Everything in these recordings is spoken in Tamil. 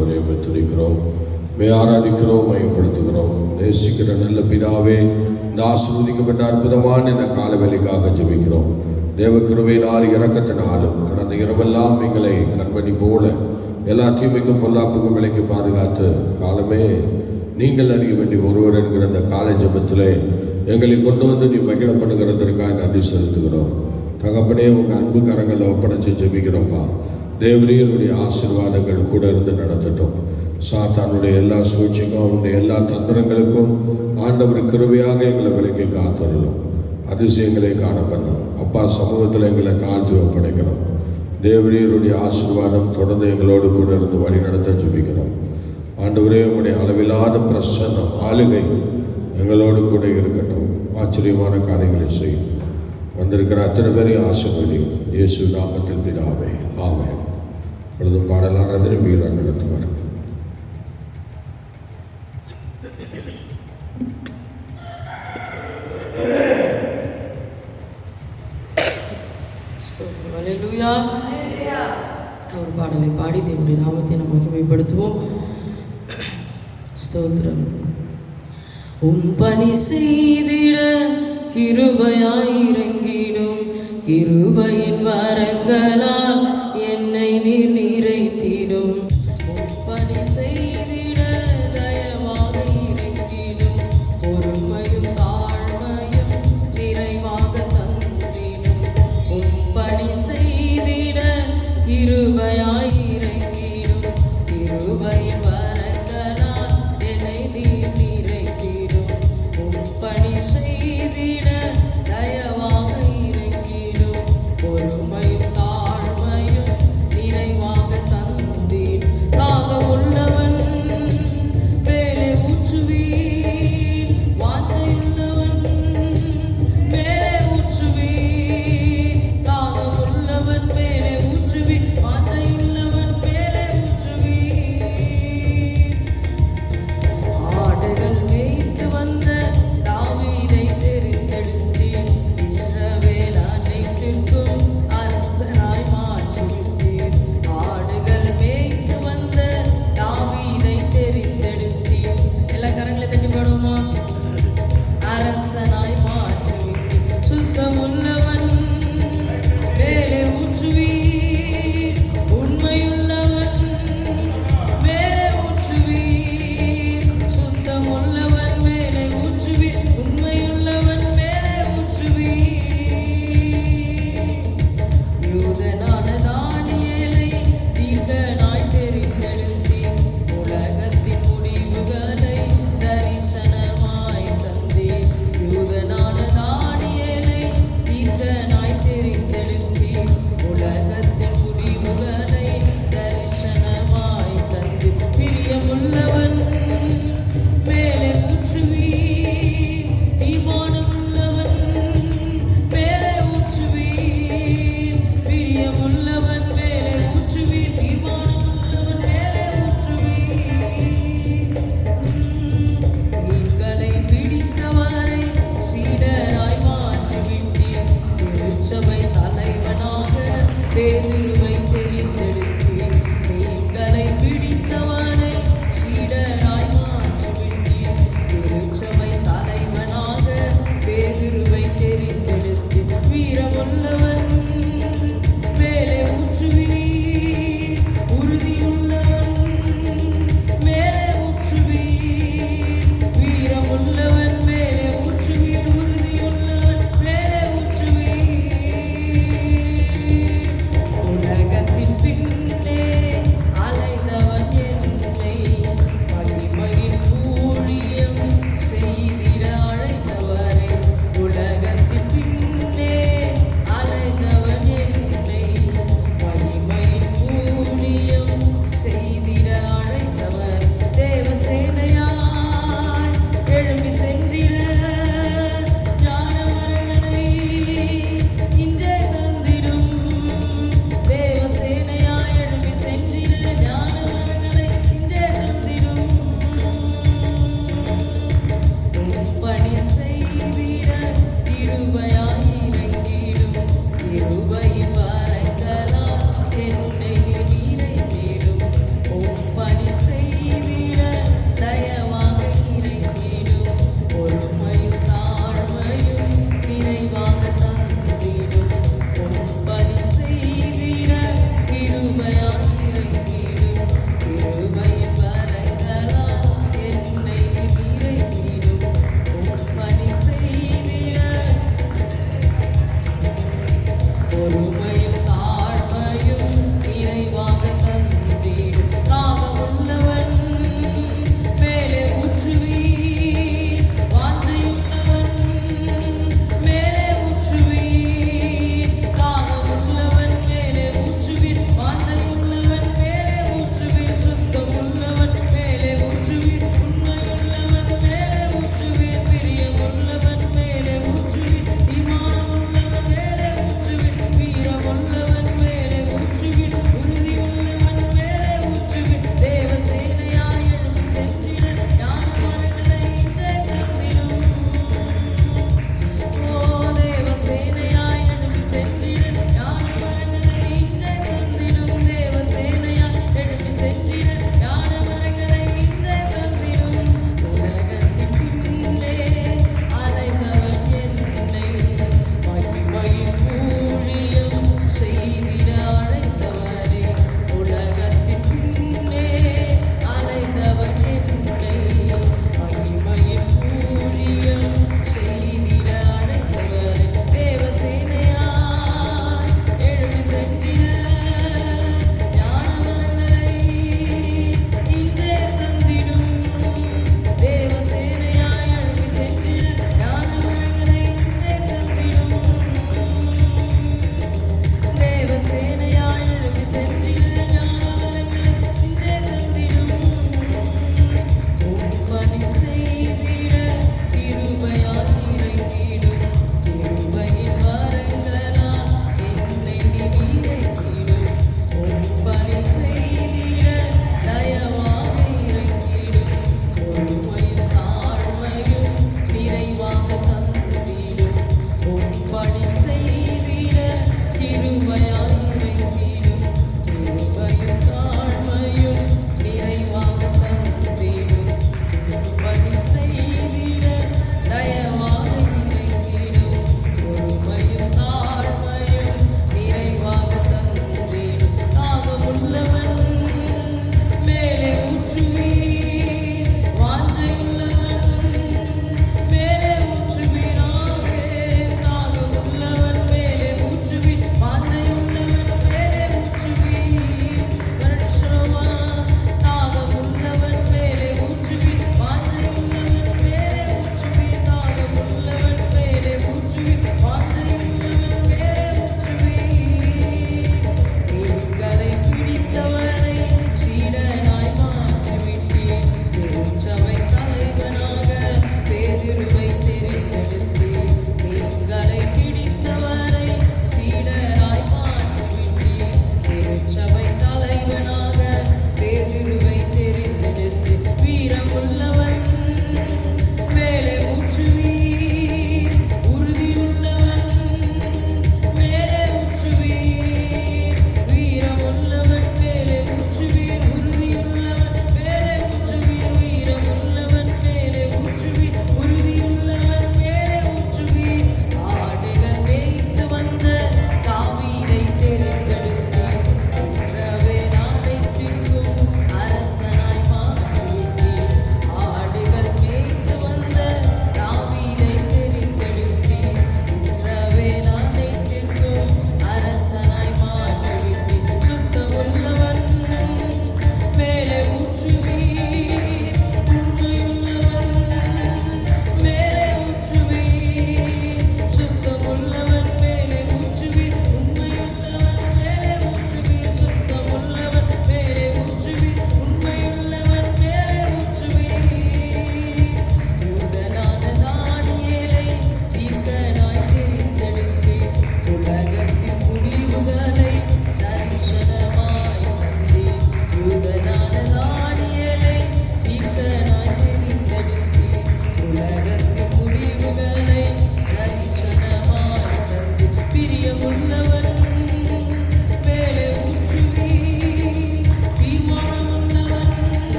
உள்ளவரை துதிக்கிறோம், ஆராதிக்கிறோம், மையப்படுத்துகிறோம். நேசிக்கிற நல்ல பிதாவே, இந்த ஆசீர்வதிக்கப்பட்ட அற்புதமான இந்த காலவெளிக்காக ஜெபிக்கிறோம். தேவ கிருபையினால் இரக்கத்தினாலும் கடந்த இரவெல்லாம் எங்களை கண்மணி போல எல்லா தீமைக்கும் பொல்லாப்புக்கும் விலைக்கு பாதுகாத்து காலமே நீங்கள் அறிய வேண்டிய ஒருவர் என்கிற அந்த காலை ஜெபத்திலே எங்களை கொண்டு வந்து நீ மகிழப்படுகிறதற்காக நன்றி செலுத்துகிறோம். தகப்பனே, உங்கள் அன்பு கரங்களை ஒப்படைச்சு ஜெபிக்கிறோம்ப்பா. தேவரீருடைய ஆசீர்வாதங்கள் கூட இருந்து நடத்தட்டும். சாத்தானுடைய எல்லா சூழ்ச்சிக்கும் அவனுடைய எல்லா தந்திரங்களுக்கும் ஆண்டவர் கிருபையாக எங்களை விலக்கி காத்தரலும். அதிசயங்களை காணப்படணும். அப்பா சமூகத்தில் எங்களை தாழ்த்தி ஒப்படைக்கிறோம். தேவரீருடைய ஆசீர்வாதம் தொடர்ந்து எங்களோடு கூட இருந்து வழி நடத்த ஜெபிக்கிறோம். ஆண்டவரே, உங்களுடைய அளவில்லாத பிரசன்னம் ஆளுகை எங்களோடு கூட இருக்கட்டும். ஆச்சரியமான காரியங்களை செய்யும். வந்திருக்கிற அத்தனை பேரையும் ஆசீர்வதியும். இயேசு நாமத்தில் பிதாவே, ஆமென். பொழுது பாடலானது மீள நடத்துவார். ஒரு பாடலை பாடி தேவனுடைய நாமத்தை நாம் மகிமைப்படுத்துவோம். ஸ்தோத்திரம். பணி செய்திட கிருபையாய் இறங்கிடும், கிருபையின் வரங்களால் என்னை நீர் நிறைத்திடும். பணி செய்திட தயவாக இறங்கிடும், பொறுமையும் தாழ்மையும் நிறைவாக தந்திடும். பணி செய்திட கிருபையாய் இறங்கிடும், கிருபையின் வரங்களால் என்னை நீர் நிறைத்திடும். பணி செய்திட தயவாக இறங்கிடும், பொறுமையும் தாழ்மையும்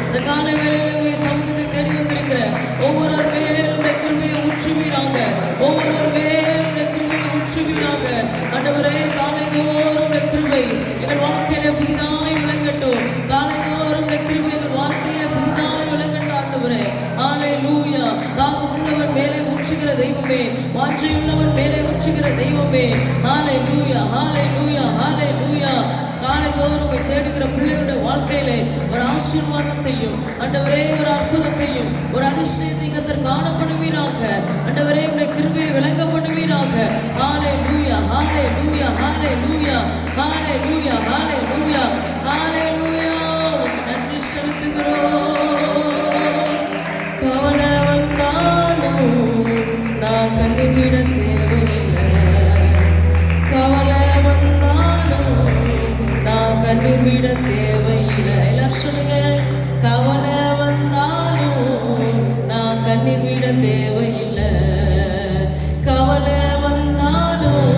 இந்த காலை வேளையிலுமே சமூகத்தை தேடி வந்திருக்கிற ஒவ்வொருவர் மேலும் உம்முடைய கிருபையை ஊற்றுவீராக. ஒவ்வொருவர் மேலும் உம்முடைய கிருபையை ஊற்றுவீராக. ஆண்டவரே, காலைதோறும் உம்முடைய கிருபை எங்கள் வாழ்க்கையில புதிதாய் விளங்கட்டும். காலைதோறும் உம்முடைய கிருபை எங்கள் வாழ்க்கையில புதிதாய் விளங்கட்டும். ஆண்டவரே, ஹல்லேலூயா. தாகம் உள்ளவன் மேலே ஊற்றுகிற தெய்வமே, வாஞ்சையுள்ளவன் மேலே ஊற்றுகிற தெய்வமே. ஹல்லேலூயா, ஹல்லேலூயா, ஹல்லேலூயா. காலைதோறும் உம்மை தேடுகிற பிள்ளைகளுடைய வாழ்க்கையிலே ஒரு ஆசீர்வாதத்தையும் ஆண்டவரே, ஒரு அற்புதத்தையும் ஒரு அதிசயத்தை கர்த்தர் காணப்படுவீராக. ஆண்டவரே, உம்முடைய கிருபையை விளங்க பண்ணுவீராக. ஹல்லேலூயா, ஹல்லேலூயா, ஹல்லேலூயா, ஹல்லேலூயா, ஹல்லேலூயா, ஹல்லேலூயா. உமக்கு நன்றி செலுத்துகிறோம். கவலை வந்தாலும் நான் கண்ணீர் விட தேவையில்லை. கவலை வந்தாலும் நான் கண்ணீர் விட தேவையில்லை. எல்லாரும் சொல்லுங்க. கவலை வந்தாலும் நான் கண்ணீர் விட தேவையில்லை. கவலை வந்தாலும்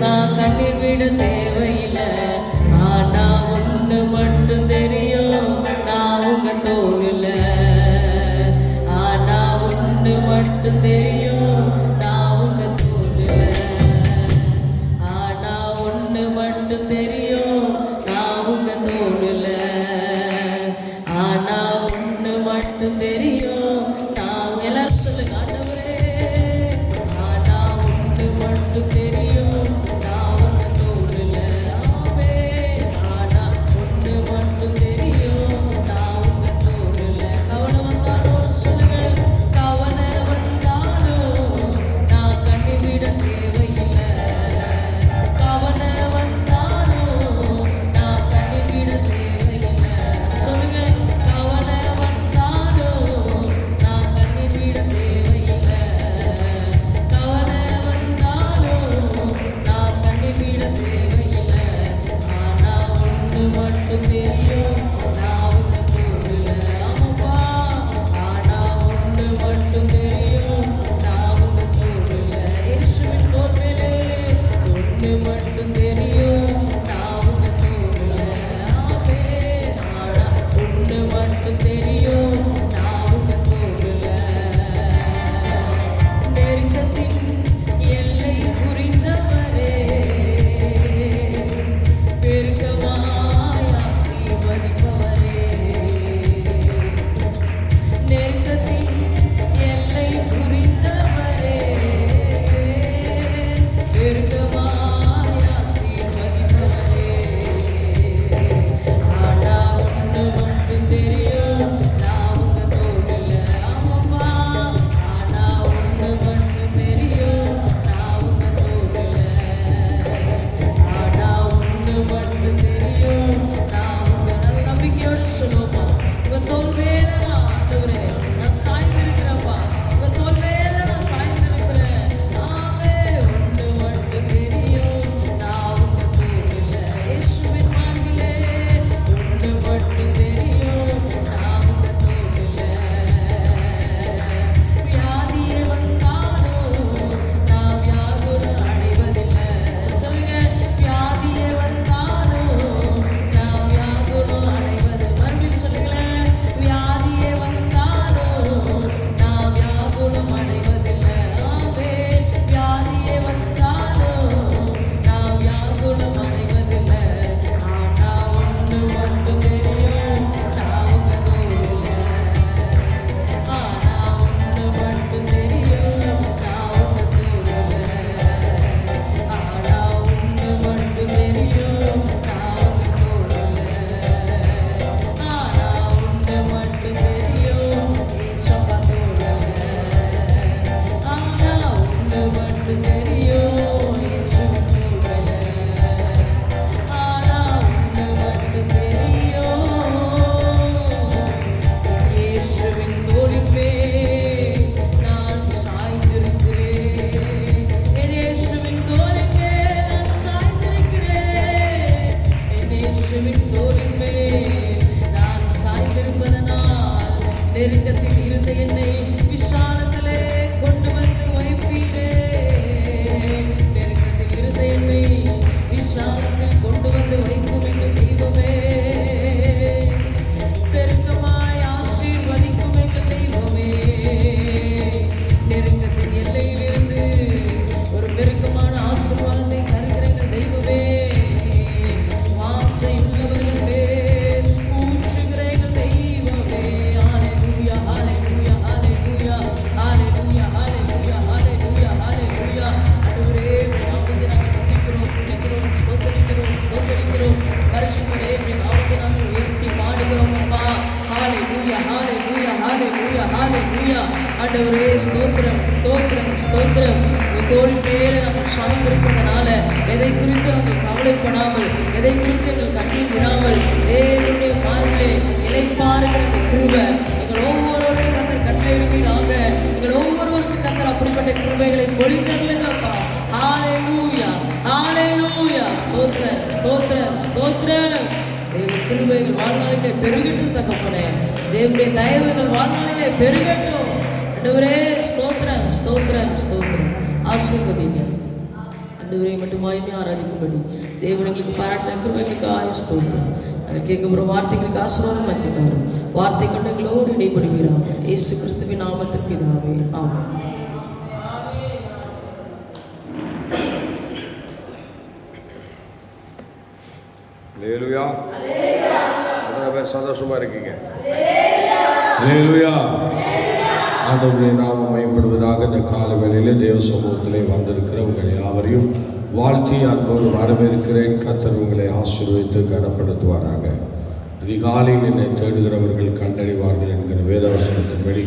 நான் கண்ணீர் விட தேவையில்லை. ஆனா ஒண்ணு மட்டும் தெரியும், நான் உங்க தோளில். ஆனா ஒண்ணு மட்டும் தெரியும், நான் உங்க தோளில். ஆனா ஒண்ணு மட்டும் தெரியும், நான் உங்க தோளில். ஆனா ஒண்ணு மட்டும் தெரியும், நான் எல்லாரும் சொல்லுங்க. ஆண்டவரே, ஆனா ஒண்ணு மட்டும் தெரியும், நான் உங்க தோளில். ஆமே. ஆனா ஒண்ணு மட்டும் தெரியும், நான் உங்க தோளில். கவலை வந்தாலும் சொல்லுங்க. கவலை வந்தாலும் நான் கண்ணீர் விட தேவையில்லை. கவலை வந்தாலும் நான் கண்ணீர் விட தேவையில்லை. சொல்லுங்க. கவலை வந்தாலும் நான் கண்ணீர் விட தேவையில்லை. கவலை வந்தாலும் நான் கண்ணீர் விட தேவையில்லை. ஆனா ஒண்ணு மட்டும் தெரியும், நான் உங்க தோளில். ஆமாப்பா. ஆனா ஒண்ணு மட்டும் தெரியும், நான் உங்க தோளில். இயேசுவின் தோள் மேலே ஒண்ணு மட்டும் தெரியும், நான் உங்க தோளில். ஆமே. ஆனா ஒண்ணு மட்டும் தெரியும், நான் உங்க தோளில். நெருக்கத்தின் எல்லை புரிந்தவரே, பெருகமாய் ஆசீர்வதிப்பவரே. நெருக்கத்தின் எல்லை புரிந்தவரே, பெருகமாய் ஆசீர்வதிப்பவரே. ஆனா ஒண்ணு மட்டும் தெரியும், நான் உங்க தோளில். ஆமாப்பா. ஆனா ஒண்ணு மட்டும் தெரியும், நான் உங்க தோளில். ஆனா ஒண்ணு மட்டும் தெரியும், நான் உங்க நல்ல நம்பிக்கையோடு சொல்லுவோமா. உங்க தோள் மேல நான் ஆண்டவரே நான் சாய்ந்திருக்கிறேன்ப்பா. உங்க தோள் மேல நான் சாய்ந்திருக்கிறேன். ஆமே. ஒண்ணு மட்டும் தெரியும், நான் உங்க தோளில். இயேசுவின் மார்பிலே ஒண்ணு மட்டும் தெரியும், நான் உங்க தோளில். வியாதியே வந்தாலும் நான் வியாகுலம் அடைவதில்லை. சொல்லுங்க. வியாதியே வந்தாலும் நான் வியாகுலம் அடைவது. மறுபடியும் சொல்லுங்களேன். வியாதியே வந்தாலும் நான் வியாகுலம் அடைவதில்லை. ஆமே. வியாதியே வந்தாலும் நான் வியாகுலம் அடைவதில்லை. ஆனா ஒண்ணு மட்டும் தெரியும், நான் உங்க தோளில். ஆனா ஒண்ணு மட்டும் தெரியும், நான் உங்க தோளில். ஆனா ஒண்ணு மட்டும் தெரியும், நான் உங்க தோளில். ஆனா ஒண்ணு மட்டும் தெரியும், ஏசப்பா தோளில். ஆனா ஒண்ணு மட்டும் தெரியும், இயேசுவின் தோளில். ஆனா ஒண்ணு மட்டும் தெரியும், இயேசுவின் தோளின் மேல் நான் சாய்ந்திருக்கிறேன். என் இயேசுவின் தோளின் மேல் நான் சாய்ந்திருக்கிறேன். என் இயேசுவின் தோளின் மேல் நான் சாய்ந்திருப்பதனால் நெருக்கத்தில் இருந்த என்னை விசாலத்திலே கொண்டு வந்து வைப்பீரே. நெருக்கத்தில் இருந்த என்னை விசாலத்தில் கொண்டு வந்து வைக்கும் எங்கள் தெய்வமே. பெருக்கமா ஹalleluya ஹalleluya ஹalleluya. ஆண்டவரே ஸ்தோத்திரம் ஸ்தோத்திரம் ஸ்தோத்திரம். உங்கள் தோள் மேலே நாங்கள் சாய்ந்திருப்பதனால எதை குறித்து நாங்கள் கவலைப்படாமல், எதை குறித்து எங்கள் கண்ணீர் விடாமல் தேவனுடைய மார்பிலே இளைப்பாறுகிற அந்த கிருபை எங்கள் ஒவ்வொருவருக்கும் கர்த்தர் கட்டளையிடுவீராக. எங்கள் ஒவ்வொருவருக்கும் கர்த்தர் அப்படிப்பட்ட கிருபைகளை பொழிந்தருளுங்கப்பா. ஹalleluya ஹalleluya. ஸ்தோத்திரம் ஸ்தோத்திரம் ஸ்தோத்திரம். தேவ கிருபைகள் வாழ்நாளிலே பெருகட்டும் தகப்பனே. தேவனுடைய தயவுகள் வாழ்நாளிலே பெருகட்டும். ஆண்டவரே ஸ்தோத்திரம் ஸ்தோத்திரம் ஸ்தோத்திரம். ஆசீர்வதிங்க ஆண்டவரே. மட்டுமாயுமே ஆராதிக்கும்படி தேவன் எங்களுக்கு பாராட்டின கிருபைகளுக்காக ஸ்தோத்திரம். நாங்கள் கேட்கப்படுற வார்த்தைகளுக்கு ஆசீர்வாதமாக்கி தரும். வார்த்தை கொண்டு எங்களோடு இடைப்படுவீராக. இயேசு கிறிஸ்துவின் நாமத்தில் பிதாவே ஆமென். அல்லேலூயா. எத்தனை பேர் சந்தோஷமா இருக்கீங்க? அல்லேலூயா. ஆண்டவருடைய நாமம் மகிமைப்படுவதாக. இந்த கால வேளையிலே தேவ சமூகத்திலே வந்திருக்கிற உங்களை யாவரையும் வாழ்த்தி அன்போடு வரவேற்கிறேன். கர்த்தர் உங்களை ஆசீர்வதித்து கனப்படுத்துவாராக. அதிகாலையில் என்னை தேடுகிறவர்கள் கண்டறிவார்கள் என்கிற வேதவசனத்தின்படி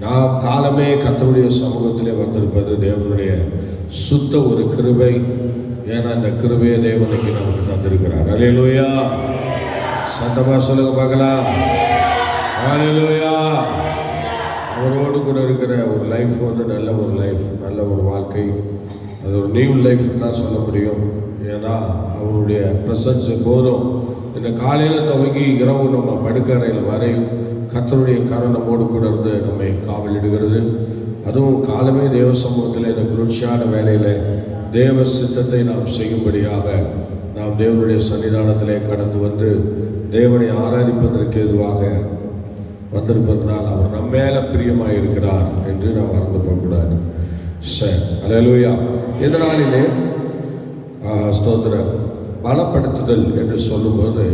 நாம் காலமே கர்த்தருடைய சமூகத்திலே வந்திருப்பது தேவனுடைய சுத்த ஒரு கிருபை. ஏன்னா இந்த கிருபையை தேவனுக்கு நமக்கு தந்திருக்கிறார். அல்லேலூயா. சத்தமா சொல்லுங்க பார்க்கலாம். அல்லேலூயா. அவரோடு கூட இருக்கிற ஒரு லைஃப் வந்து நல்ல ஒரு லைஃப், நல்ல ஒரு வாழ்க்கை. அது ஒரு நியூ லைஃப்னு தான் சொல்ல முடியும். ஏன்னா அவருடைய ப்ரெசன்ஸ் எப்போதும் இந்த காலையில் துவங்கி இரவு நம்ம படுக்கறையில் வரையும் கர்த்தருடைய கரம் நம்மோடு கூட இருந்து நம்மை காவலிடுகிறது. அதுவும் காலமே தேவ சமூகத்தில் இந்த குளிர்ச்சியான வேலையில் தேவ சித்தத்தை நாம் செய்யும்படியாக நாம் தேவனுடைய சன்னிதானத்திலே கடந்து வந்து தேவனை ஆராதிப்பதற்கு ஏதுவாக வந்திருப்பதனால் அவர் நம்ம மேலே பிரியமாக இருக்கிறார் என்று நாம் மறந்து போகக்கூடாது. சரி, அல்லேலூயா. இந்த நாளிலே ஸ்தோத்திரம் பலப்படுத்துதல் என்று சொல்லும்போது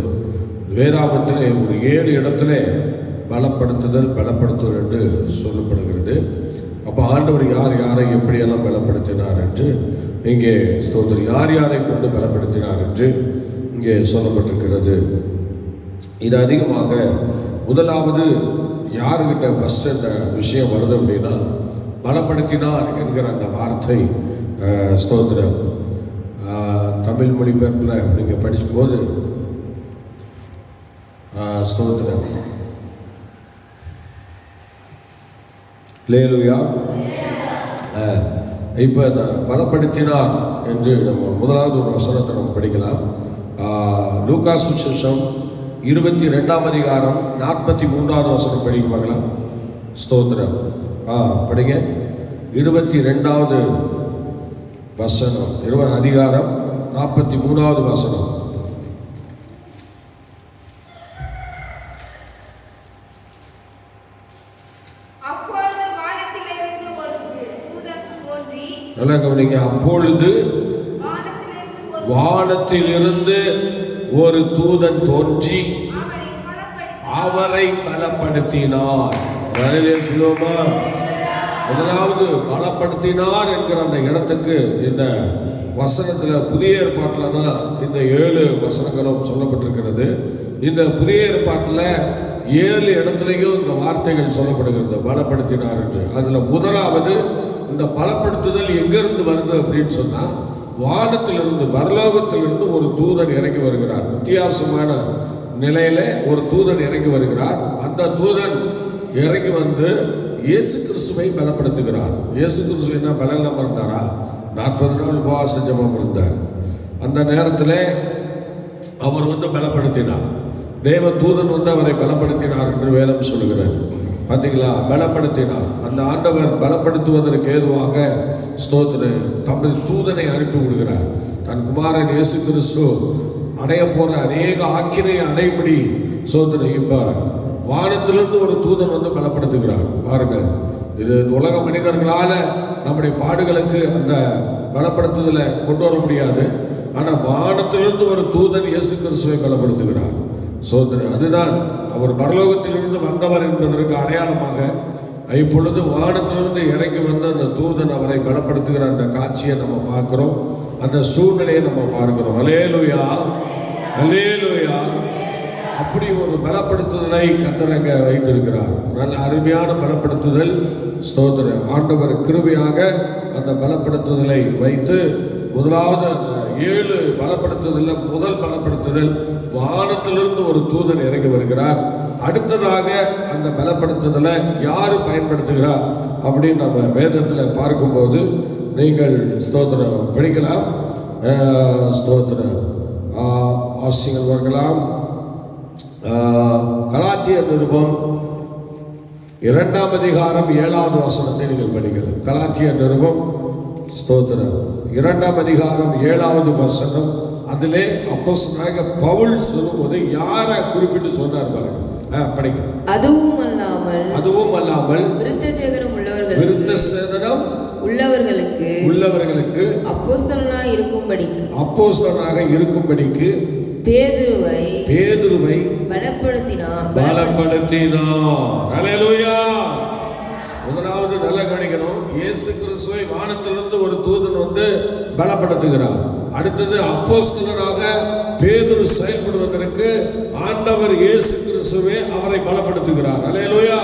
வேதாகமத்திலே ஒரு 7 இடத்துல பலப்படுத்துதல் என்று சொல்லப்படுகிறது. அப்போ ஆண்டவர் யார் யாரை எப்படியெல்லாம் பலப்படுத்தினார் என்று இங்கே ஸ்தோத்திரம் யார் யாரை கொண்டு பலப்படுத்தினார் என்று இங்கே சொல்லப்பட்டிருக்கிறது. இது அதிகமாக முதலாவது யாருக்கிட்ட ஃபஸ்ட்டு இந்த விஷயம் வருது அப்படின்னா பலப்படுத்தினார் என்கிற அந்த வார்த்தை ஸ்தோத்திரம் தமிழ் மொழிபெயர்ப்பில் நீங்கள் படிக்கும்போது ஸ்தோத்திரம் அல்லேலூயா. இப்போ இந்த பலப்படுத்தினார் என்று நம்ம முதலாவது ஒரு வசனத்தை நம்ம படிக்கலாம். லூக்கா சுவிசேஷம் 22ஆம் அதிகாரம் 43வது வசனம் படிக்க பார்க்கலாம். ஸ்தோத்திரம் படிங்க. 22வது வசனம், 20 அதிகாரம் 43வது வசனம். நல்லா கவனிங்க. அப்பொழுது வானத்திலிருந்து ஒரு தூதன் தோன்றி அவரை பலப்படுத்தினார். சொல்லுவோமா? முதலாவது பலப்படுத்தினார் என்கிற அந்த இடத்துக்கு இந்த வசனத்தில் புதிய ஏற்பாட்டில் தான் இந்த 7 வசனங்களும் சொல்லப்பட்டிருக்கிறது. இந்த புதிய ஏற்பாட்டில் 7 இடத்துலையும் இந்த வார்த்தைகள் சொல்லப்படுகிறது பலப்படுத்தினார் என்று. அதில் முதலாவது இந்த பலப்படுத்துதல் எங்கிருந்து வருது அப்படின்னு சொன்னால் வானத்திலிருந்து, பரலோகத்திலிருந்து ஒரு தூதன் இறங்கி வருகிறார். வித்தியாசமான நிலையில ஒரு தூதன் இறங்கி வருகிறார். அந்த தூதன் இறங்கி வந்து இயேசு கிறிஸ்துவை பலப்படுத்துகிறார். இயேசு கிறிஸ்து என்ன பலன் இல்லாமல் இருந்தாரா? 40 நாள் உபவாச ஜெபம் இருந்தார். அந்த நேரத்தில் அவர் வந்து பலப்படுத்தினார். தேவ தூதன் வந்து அவரை பலப்படுத்தினார் என்று வேதம் சொல்லுகிறார். பார்த்தீங்களா? பலப்படுத்தினார். அந்த ஆண்டவர் பலப்படுத்துவதற்கு ஏதுவாக ஸ்தோத்திரம் தமது தூதனை அனுப்பி விடுகிறார். தன் குமாரன் இயேசு கிறிஸ்து அடைய போற அநேக ஆக்கினை அடைபடி ஸ்தோத்திரம் இப்போ வானத்திலிருந்து ஒரு தூதன் வந்து பலப்படுத்துகிறார். பாருங்கள், இது உலக மனிதர்களால் நம்முடைய பாடுகளுக்கு அந்த பலப்படுத்துதலை கொண்டு வர முடியாது. ஆனால் வானத்திலிருந்து ஒரு தூதன் இயேசு கிறிஸ்துவை பலப்படுத்துகிறார். ஸ்தோத்திரம். அதுதான் அவர் பரலோகத்திலிருந்து வந்தவர் என்பதற்கு அடையாளமாக இப்பொழுது வானத்திலிருந்து இறங்கி வந்த அந்த தூதன் அவரை பலப்படுத்துகிற அந்த காட்சியை நம்ம பார்க்கிறோம். அந்த சூழ்நிலையை நம்ம பார்க்கிறோம். அல்லேலூயா, அல்லேலூயா, அப்படி ஒரு பலப்படுத்துதலை கர்த்தர் அங்கே வைத்திருக்கிறார். நல்ல அருமையான பலப்படுத்துதல். ஸ்தோத்திரம். ஆண்டவர் கிருபையாக அந்த பலப்படுத்துதலை வைத்து முதலாவது அந்த 7 பலப்படுத்துதல்ல முதல் பலப்படுத்துதல் வானத்திலிருந்து ஒரு தூதன் இறங்கி வருகிறார். அடுத்ததாக அந்த பலப்படுத்துதலை யாரு பயன்படுத்துகிறார் அப்படின்னு நம்ம வேதத்தில் பார்க்கும்போது நீங்கள் ஸ்தோத்திரம் படிக்கலாம். ஸ்தோத்திரம் ஆசிரியர்கள் பார்க்கலாம். கலாத்தியர் நிருபம் 2ஆம் அதிகாரம் 7வது வசனத்தை நீங்கள் படிக்கலாம். கலாத்தியர் நிருபம் ஸ்தோத்திரம் 2ஆம் அதிகாரம் 7வது வசனம். அதிலே அப்போஸ்தலனாகிய பவுல் சொல்லும்போது யாரை குறிப்பிட்டு சொன்னார் பாருங்க. படிங்க. அதுவும் அல்லாமல் விருத்த சேதனம் உள்ளவர்களுக்கு அப்போஸ்தலனாக இருக்கும்படிக்கு பேதுருவை பலப்படுத்தினார். அல்லேலூயா. முதலாவது நல்ல கவனிக்கணும். இயேசு கிறிஸ்துவை வானத்திலிருந்து ஒரு தூதன் வந்து பலப்படுத்துகிறார். அடுத்தது அப்போஸ்தலனாக பேதுரு செயல்படுவதற்கு ஆண்டவர் இயேசு கிறிஸ்துவே அவரை பலப்படுத்துகிறார். அல்லேலூயா.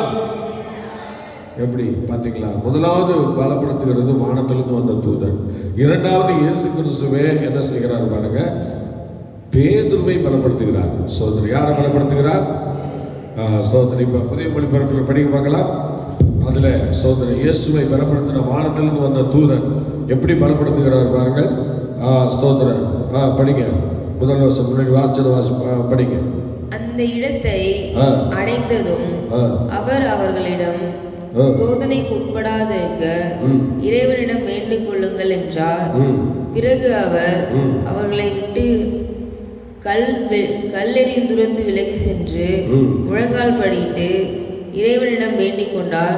எப்படி பார்த்தீங்களா? முதலாவது பலப்படுத்துகிறது வானத்திலிருந்து வந்த தூதன். இரண்டாவது இயேசு கிறிஸ்துவே என்ன செய்கிறார் பாருங்க, பேதுருவை பலப்படுத்துகிறார். சோதரி யாரை பலப்படுத்துகிறார்? சோதரி இப்போ புதிய மொழிபெயர்ப்பில் படிக்க பார்க்கலாம். அதில் சோதரி இயேசுவை பலப்படுத்தின வானத்திலிருந்து வந்த தூதன் எப்படி பலப்படுத்துகிறார் பாருங்கள். ஸ்தோத்திரம். படிங்க. முதல் வருஷம் முன்னாடி வாசிச்சது படிங்க. அந்த இடத்தை அடைந்ததும் அவர் அவர்களிடம் சோதனைக்கு உட்படாதிருக்க இறைவனிடம் வேண்டிக் கொள்ளுங்கள் என்றார். பிறகு அவர் அவர்களை விட்டு கல்லெறியும் தூரத்து விலகி சென்று முழங்கால் படிட்டு இறைவனிடம் வேண்டிக் கொண்டார்.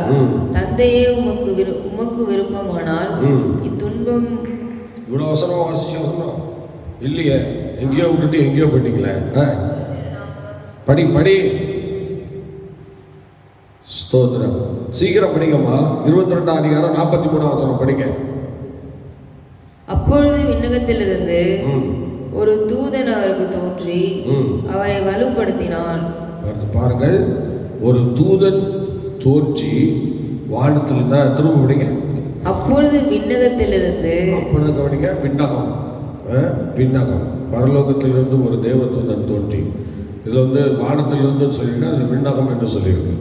தந்தையே உமக்கு விருப்பமானால் இத்துன்பம் இவ்வளோ அவசரமா வாசிச்சோம் இல்லையே, எங்கேயோ விட்டுட்டு எங்கேயோ போயிட்டீங்களே. படி ஸ்தோத்திரம். சீக்கிரம் படிங்கம்மா. 22ஆம் அதிகாரம் 43ஆம் வசனம் படிங்க. அப்பொழுது விண்ணகத்திலிருந்து ஒரு தூதன் அவருக்கு தோன்றி அவரை வலுப்படுத்தினான். பாருங்கள், ஒரு தூதன் தோன்றி வானத்தில் தான். திரும்ப படிங்க. அப்பொழுது விண்ணகத்திலிருந்து, அப்பொழுது கவனிங்க, விண்ணகம் பரலோகத்திலிருந்து ஒரு தேவதூதன் தோன்றி. இதில் வந்து வானத்திலிருந்து சொல்லியிருக்கேன், அது விண்ணகம் என்று சொல்லியிருக்கு.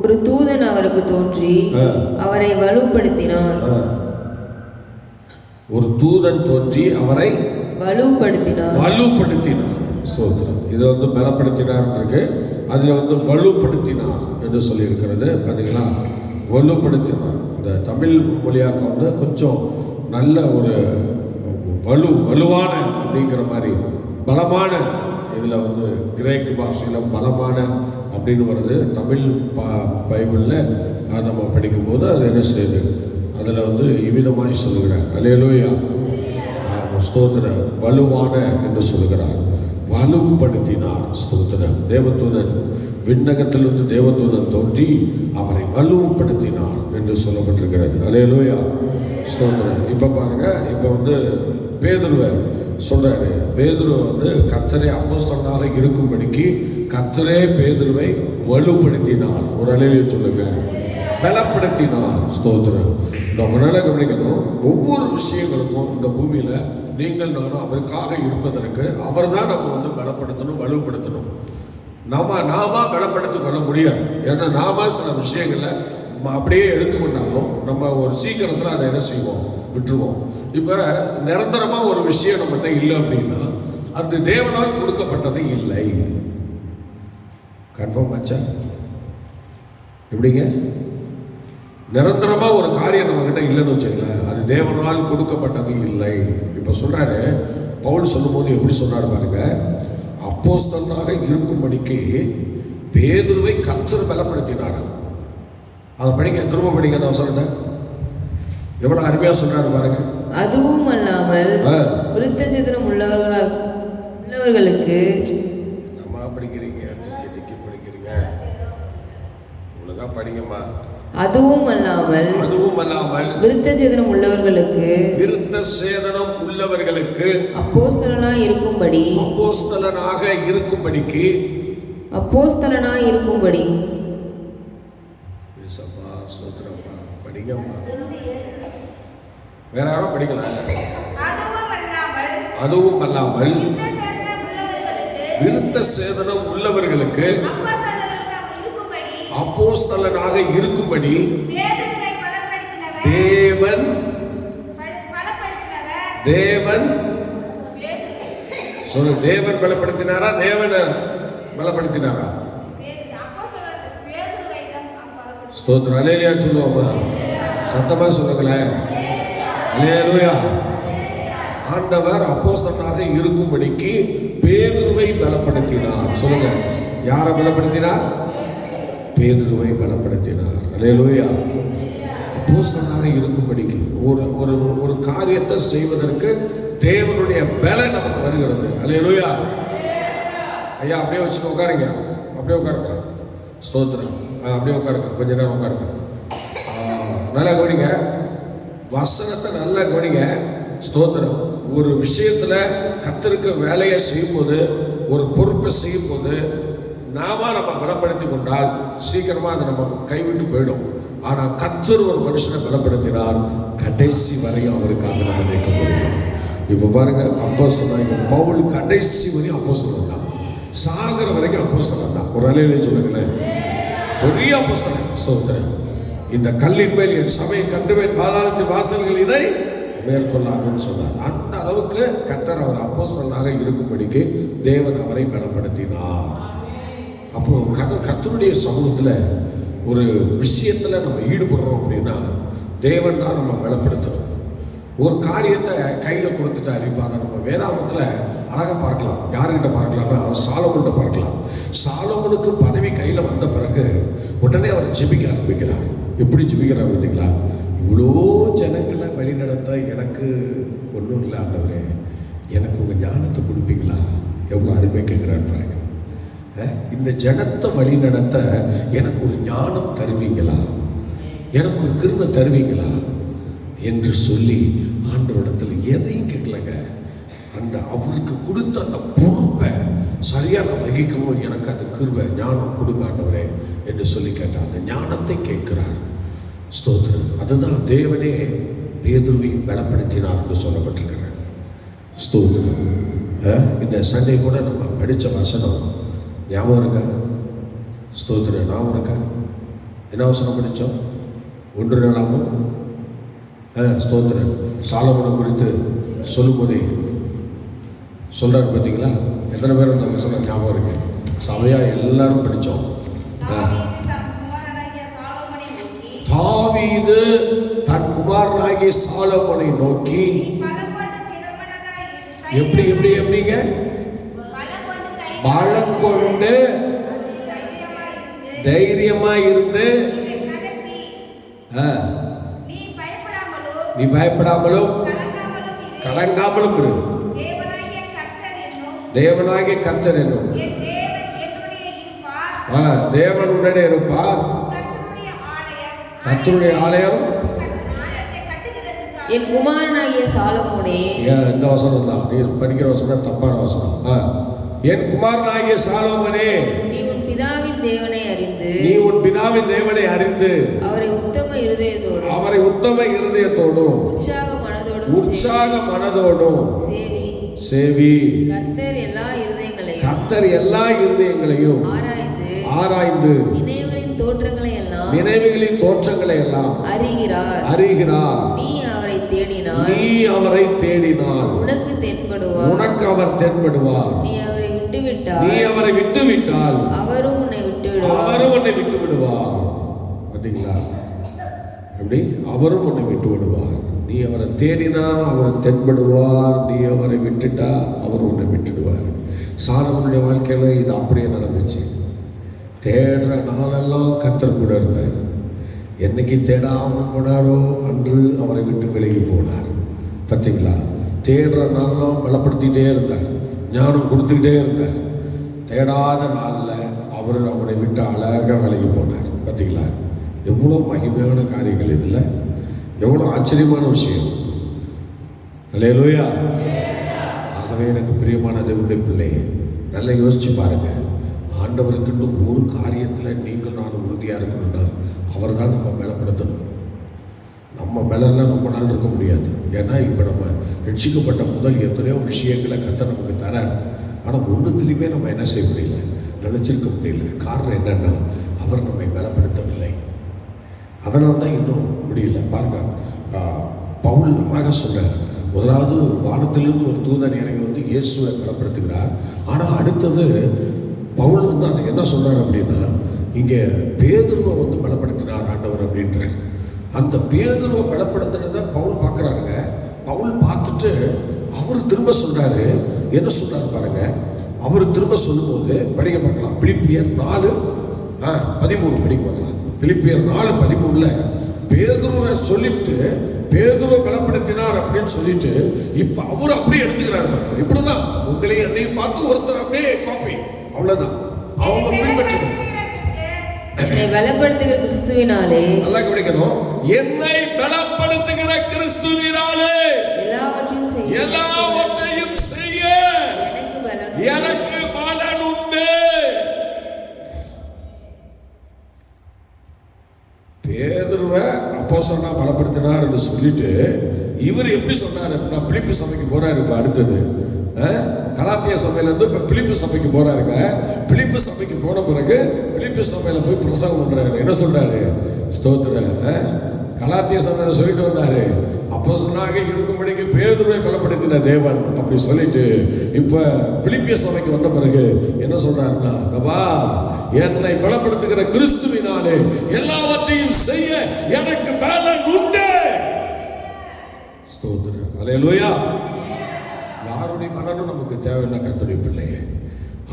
ஒரு தூதன் அவருக்கு தோன்றி அவரை வலுப்படுத்தினார். ஒரு தூதன் தோன்றி அவரை வலுப்படுத்தினார். சோத்திரம். இது வந்து பலப்படுத்தினார் இருக்கு, அதில் வந்து வலுப்படுத்தினார் என்று சொல்லியிருக்கிறது. பார்த்தீங்களா? வலுப்படுத்தினார். இந்த தமிழ் மொழியாக்கம் வந்து கொஞ்சம் நல்ல ஒரு வலுவான அப்படிங்கிற மாதிரி பலமான, இதில் வந்து கிரேக்கு பாஷையில் பலமான அப்படின்னு வருது. தமிழ் பைபிளில் நம்ம படிக்கும்போது அது என்ன செய்யுது, அதில் வந்து இவ்விதமாய் சொல்லுகிறார். அல்லேலூயா. ஸ்தோத்திர. வலுவான என்று சொல்லுகிறார். வலுப்படுத்தினார். ஸ்தோத்திரம். தேவதூதன் விண்ணகத்திலிருந்து தேவதூதன் தோன்றி அவரை வலுப்படுத்தினார் என்று சொல்லப்பட்டிருக்கிறது. அல்லேலூயா. ஸ்தோத்திரம். இப்போ பாருங்க, இப்போ வந்து பேதுருவை சொல்றாரு. பேதுரு வந்து கர்த்தரே அப்போஸ்தலனாக இருக்கும்படிக்கு கர்த்தரே பேதுருவை வலுப்படுத்தினார். ஒரு அலையில சொல்லுங்க, பலப்படுத்தினார். ஸ்தோத்திரம். நம்ம நல்லா கவனிக்கணும். ஒவ்வொரு விஷயங்களுக்கும் இந்த பூமியில நீங்கள் நானும் அவருக்காக இருப்பதற்கு அவர் தான் நம்ம வந்து பலப்படுத்தணும், வலுப்படுத்தணும். நாம பலப்படுத்திக் கொள்ள முடியாது. ஏன்னா நாம சில விஷயங்களை அப்படியே எடுத்துக்கொண்டாலும் நம்ம ஒரு சீக்கிரத்தில் அதை என்ன செய்வோம், விட்டுருவோம். இப்போ நிரந்தரமாக ஒரு விஷயம் நம்மகிட்ட இல்லை அப்படின்னா அது தேவனால் கொடுக்கப்பட்டது இல்லை. கன்ஃபார்ம் ஆச்சா? எப்படிங்க? நிரந்தரமாக ஒரு காரியம் நம்மகிட்ட இல்லைன்னு வச்சுங்களேன், அது தேவனால் கொடுக்கப்பட்டது இல்லை. இப்போ சொல்றாரு பவுல் சொல்லும்போது எப்படி சொன்னார் பாருங்க, அப்போஸ்தலனாக இருக்கும்படிக்கு பேதுருவை கர்த்தர் பலப்படுத்தினார். அதை படிங்க, திரும்ப படிங்க அந்த வசனத்தை. எவ்வளவு அருமையா சொன்னாரு பாருங்க. அதுவும் அல்லாமல் விருத்த சேதனம் உள்ளவர்களுக்கு நம்ம படிக்கிறீங்க, திக்கி படிக்கிறீங்க, ஒழுங்கா படிங்கம்மா. அதுவும் அல்லாமல் விருத்த சேதனம் உள்ளவர்களுக்கு அப்போஸ்தலனாய் இருக்கும்படி வேற யாரும் படிக்கல. அதுவும் அல்லாமல் விருத்த சேதனம் உள்ளவர்களுக்கு அப்போஸ்தலனாக இருக்கும்படி தேவன் சொல்லு. தேவன் பலப்படுத்தினாரா? தேவன் பலப்படுத்தினாரா? ஸ்தோத்திரம். அல்லேலூயா சொல்லுவோமா? சத்தமா சொல்லுங்களேன். அல்லேலூயா. ஆண்டவர் அப்போஸ்தலனாக இருக்கும்படிக்கு பேதுருவை பலப்படுத்தினார். சொல்லுங்க, யாரை பலப்படுத்தினார்? பேதுருவை பலப்படுத்தினார். அல்லேலூயா. அப்போஸ்தலனாக இருக்கும்படிக்கு ஒரு காரியத்தை செய்வதற்கு தேவனுடைய பலன் நமக்கு வருகிறது. அல்லேலூயா. ஐயா அப்படியே வச்சுட்டு உட்காருங்க. அப்படியே உட்காருங்க. ஸ்தோத்திரம். அப்படியே உட்காருங்க. கொஞ்ச நேரம் உட்காருங்க. நல்லா கவனிங்க. வசனத்தை நல்லா கவனிங்க. ஸ்தோத்திரம். ஒரு விஷயத்துல கர்த்தருக்கு வேலையை செய்யும்போது, ஒரு பொறுப்பை செய்யும்போது நம்ம பலப்படுத்தி கொண்டால் சீக்கிரமா அதை நம்ம கைவிட்டு போயிடும். ஆனா கர்த்தர் ஒரு மனுஷனை பலப்படுத்தினார், கடைசி வரையும் அவருக்காக நம்ம நிற்க முடியும். இப்ப பாருங்க, அப்போஸ்தலன் பவுல் கடைசி வரையும் அப்போஸ்தலன் தான். சாகர வரைக்கும் அப்போஸ்தலன் தான். ஒரு அலையிலே சொல்லுங்களேன், பெரிய அப்போஸ்தலன். ஸ்தோத்திரம். இந்த கல்லின் மேல் என் சபையை கட்டுவேன், பாதாளத்தின் வாசல்கள் இதை மேற்கொள்ளாதுன்னு சொன்னார். அந்த அளவுக்கு கர்த்தர் அவர் அப்போஸ்தலனாக இருக்கும்படிக்கு தேவன் அவரை பலப்படுத்தினார். அப்போ கர்த்தருடைய சமூகத்துல ஒரு விஷயத்துல நம்ம ஈடுபடுறோம் அப்படின்னா தேவன் தான் நம்ம பலப்படுத்தணும். ஒரு காரியத்தை கையில கொடுத்துட்டாரு. இப்போ அதை நம்ம வேதாகமத்துல அழகா பார்க்கலாம். யாருக்கிட்ட பார்க்கலாம்னா சாலமோன்கிட்ட பார்க்கலாம். சாலமோனுக்கு பதவி கையில வந்த பிறகு உடனே அவர் ஜெபிக்க ஆரம்பிக்கிறார். எப்படி ஜெபிக்கிறார் பார்த்தீங்களா? இவ்வளோ ஜனங்களை வழி நடத்த எனக்கு ஒன்றும் இல்லை ஆண்டவரே, எனக்கு உங்கள் ஞானத்தை கொடுப்பீங்களா? எவ்வளோ அருமை கேட்குறாரு பாருங்க. இந்த ஜனத்தை வழி நடத்த எனக்கு ஒரு ஞானம் தருவீங்களா, எனக்கு ஒரு கிருபை தருவீங்களா என்று சொல்லி ஆண்டவரிடத்தில் எதையும் கேட்கலங்க. அந்த அவருக்கு கொடுத்த அந்த பொறுப்பை சரியாக வகிக்கவும் எனக்கு அந்த கிருபை ஞானம் கொடுங்க ஆண்டவரே என்று சொல்லி கேட்டார். அந்த ஞானத்தை கேட்கிறார். ஸ்தோத்திரம். அதுதான் தேவனே பேதுருவையும் பலப்படுத்தினார் என்று சொல்லப்பட்டிருக்கிறார். ஸ்தோத்திரம். இந்த சண்டே கூட நம்ம படித்த வசனம் ஞாபகம் இருக்கா? ஸ்தோத்திரம். ஞாபகம் இருக்கா? என்ன வசனம் படித்தோம்? 1 நாளாமும் ஸ்தோத்திரம் சாலமோனை குறித்து சொல்லும்போதே சொல்றாரு பார்த்தீங்களா? எத்தனை பேர் அந்த வசனம் ஞாபகம் இருக்கு? சபையா எல்லாரும் படித்தோம். தாவீது தன் குமாரனாகிய சாலமோனை நோக்கி எப்படிங்க பலம் கொண்டு தைரியமா இருந்து நீ பயப்படாமலும் கலங்காமலும் இரு. தேவனாகிய கர்த்தர் என்னும் தேவன் உடனே இருப்பார். கர்த்தருடைய ஆலயம் என் குமாரனாகிய சாலமோனே. இந்த வசனம் தான் நீ படிக்கிற வசனம் தப்பான வசனம். என் குமாரனாகிய சாலமோனே, நீ உன் பிதாவின் தேவனை அறிந்து அவரை உத்தம இருதயத்தோடும் உற்சாக மனதோடும் சேவி. கர்த்தர் எல்லா இருதயங்களையும் ஆராய்ந்து நினைவுகளின் தோற்றங்களை எல்லாம் அறிகிறார். நீ அவரை தேடினால் உனக்கு அவர் தென்படுவார். நீ அவரை விட்டுவிட்டால் அவரும் உன்னை விட்டு விடுவார். பார்த்தீங்களா? எப்படி? அவரும் உன்னை விட்டு விடுவார். நீ அவரை தேடினா அவர் தென்படுவார். நீ அவரை விட்டுட்டா அவர் உன்னை விட்டுடுவார். சாலமோனுடைய வாழ்க்கையில இது அப்படியே நடந்துச்சு. தேடுற நாளெல்லாம் கர்த்தர் கூட இருந்தார். என்னைக்கு தேடாமல் போனாரோ அன்று அவரை விட்டு விலகி போனார். பார்த்தீங்களா? தேடுற நாளெல்லாம் பலப்படுத்திக்கிட்டே இருந்தார், ஞானம் கொடுத்துக்கிட்டே இருந்தார். தேடாத நாளில் அவர் அவனை விட்டு அழகாக விலகி போனார். பார்த்தீங்களா? எவ்வளோ மகிமையான காரியங்கள் இதில், எவ்வளோ ஆச்சரியமான விஷயம். அல்லேலூயா. ஆகவே எனக்கு பிரியமான தேவனுடைய பிள்ளையே, நல்லா யோசிச்சு பாருங்க. ஆண்டவருக்குன்னு ஒரு காரியத்தில் நீங்கள் நான் உறுதியாக இருக்கணும்னா அவர் தான் நம்ம பலப்படுத்தணும். நம்ம பலம்லாம் ரொம்ப நாள் இருக்க முடியாது. ஏன்னா இப்போ நம்ம ரட்சிக்கப்பட்ட முதல் எத்தனையோ விஷயங்களை கர்த்தர் நமக்கு தரார். ஆனால் ஒன்றுத்துலேயுமே நம்ம என்ன செய்ய முடியல, நினச்சிருக்க முடியல. காரணம் என்னென்னா அவர் நம்மை பலப்படுத்தவில்லை. அதனால தான் இன்னும் முடியல. பாருங்க, பவுல் அழகாக சொன்னார். முதலாவது வானத்திலிருந்து ஒரு தூதன் இறங்கி வந்து இயேசுவை பலப்படுத்துகிறார். ஆனால் அடுத்தது பவுல் வந்து அதை என்ன சொல்கிறார் அப்படின்னா, இங்கே பேதுருவை வந்து பலப்படுத்தினார் ஆண்டவர் அப்படின்றார். அந்த பேதுருவை பலப்படுத்தினதை பவுல் பார்க்குறாருங்க. பவுல் பார்த்துட்டு அவர் திரும்ப சொல்கிறாரு. என்ன சொல்கிறாரு பாருங்க. அவர் திரும்ப சொல்லும்போது படிக்க பார்க்கலாம். பிலிப்பியர் 4:13 படிக்க பார்க்கலாம். பிலிப்பியர் 4:13 பேதுருவை சொல்லிட்டு பேதுருவை பலப்படுத்தினார் அப்படின்னு சொல்லிட்டு இப்போ அவர் அப்படியே எடுத்துக்கிறார் பாருங்க. இப்படிதான் உங்களையும் என்னையும் பார்த்து ஒருத்தர் அப்படியே காப்பி, அவ்வளவுதான். அவங்க பின்பற்றணும். என்னை பலப்படுத்துகிற கிறிஸ்துவினாலே, நல்லா கவனிக்கணும், என்னை பலப்படுத்துகிற கிறிஸ்துவினாலே எல்லாவற்றையும் செய்ய எனக்கு பலன் உண்டு. பேதுருவை அப்போஸ்தலனா பலப்படுத்தினார் என்று சொல்லிட்டு இவர் எப்படி சொன்னார் அப்படின்னா, பிலிப்பி சபைக்கு போறாரு. இப்ப அடுத்தது கலாத்திய சபையிலேருந்து இப்போ பிலிப்பி சபைக்கு போறாருங்க. பிலிப்பி சபைக்கு போன பிறகு பிலிப்பி சபையில் போய் பிரசங்கம் பண்றாரு. என்ன சொல்றாரு? ஸ்தோத்திர. கலாத்திய சபையில் சொல்லிட்டு வந்தாரு, அப்போஸ்தலனாக இருக்கும்படிக்கு பேதுருவை பலப்படுத்தின தேவன் அப்படி சொல்லிட்டு இப்போ பிலிப்பிய சபைக்கு வந்த பிறகு என்ன சொல்றாருன்னா, என்னை பலப்படுத்துகிற கிறிஸ்துவினாலே எல்லாவற்றையும் செய்ய எனக்கு பலன் உண்டு. ஸ்தோத்திர. அல்லேலூயா. யாருடைய பலனும் நமக்கு தேவையில்லை. கர்த்தருடைய பிள்ளையே,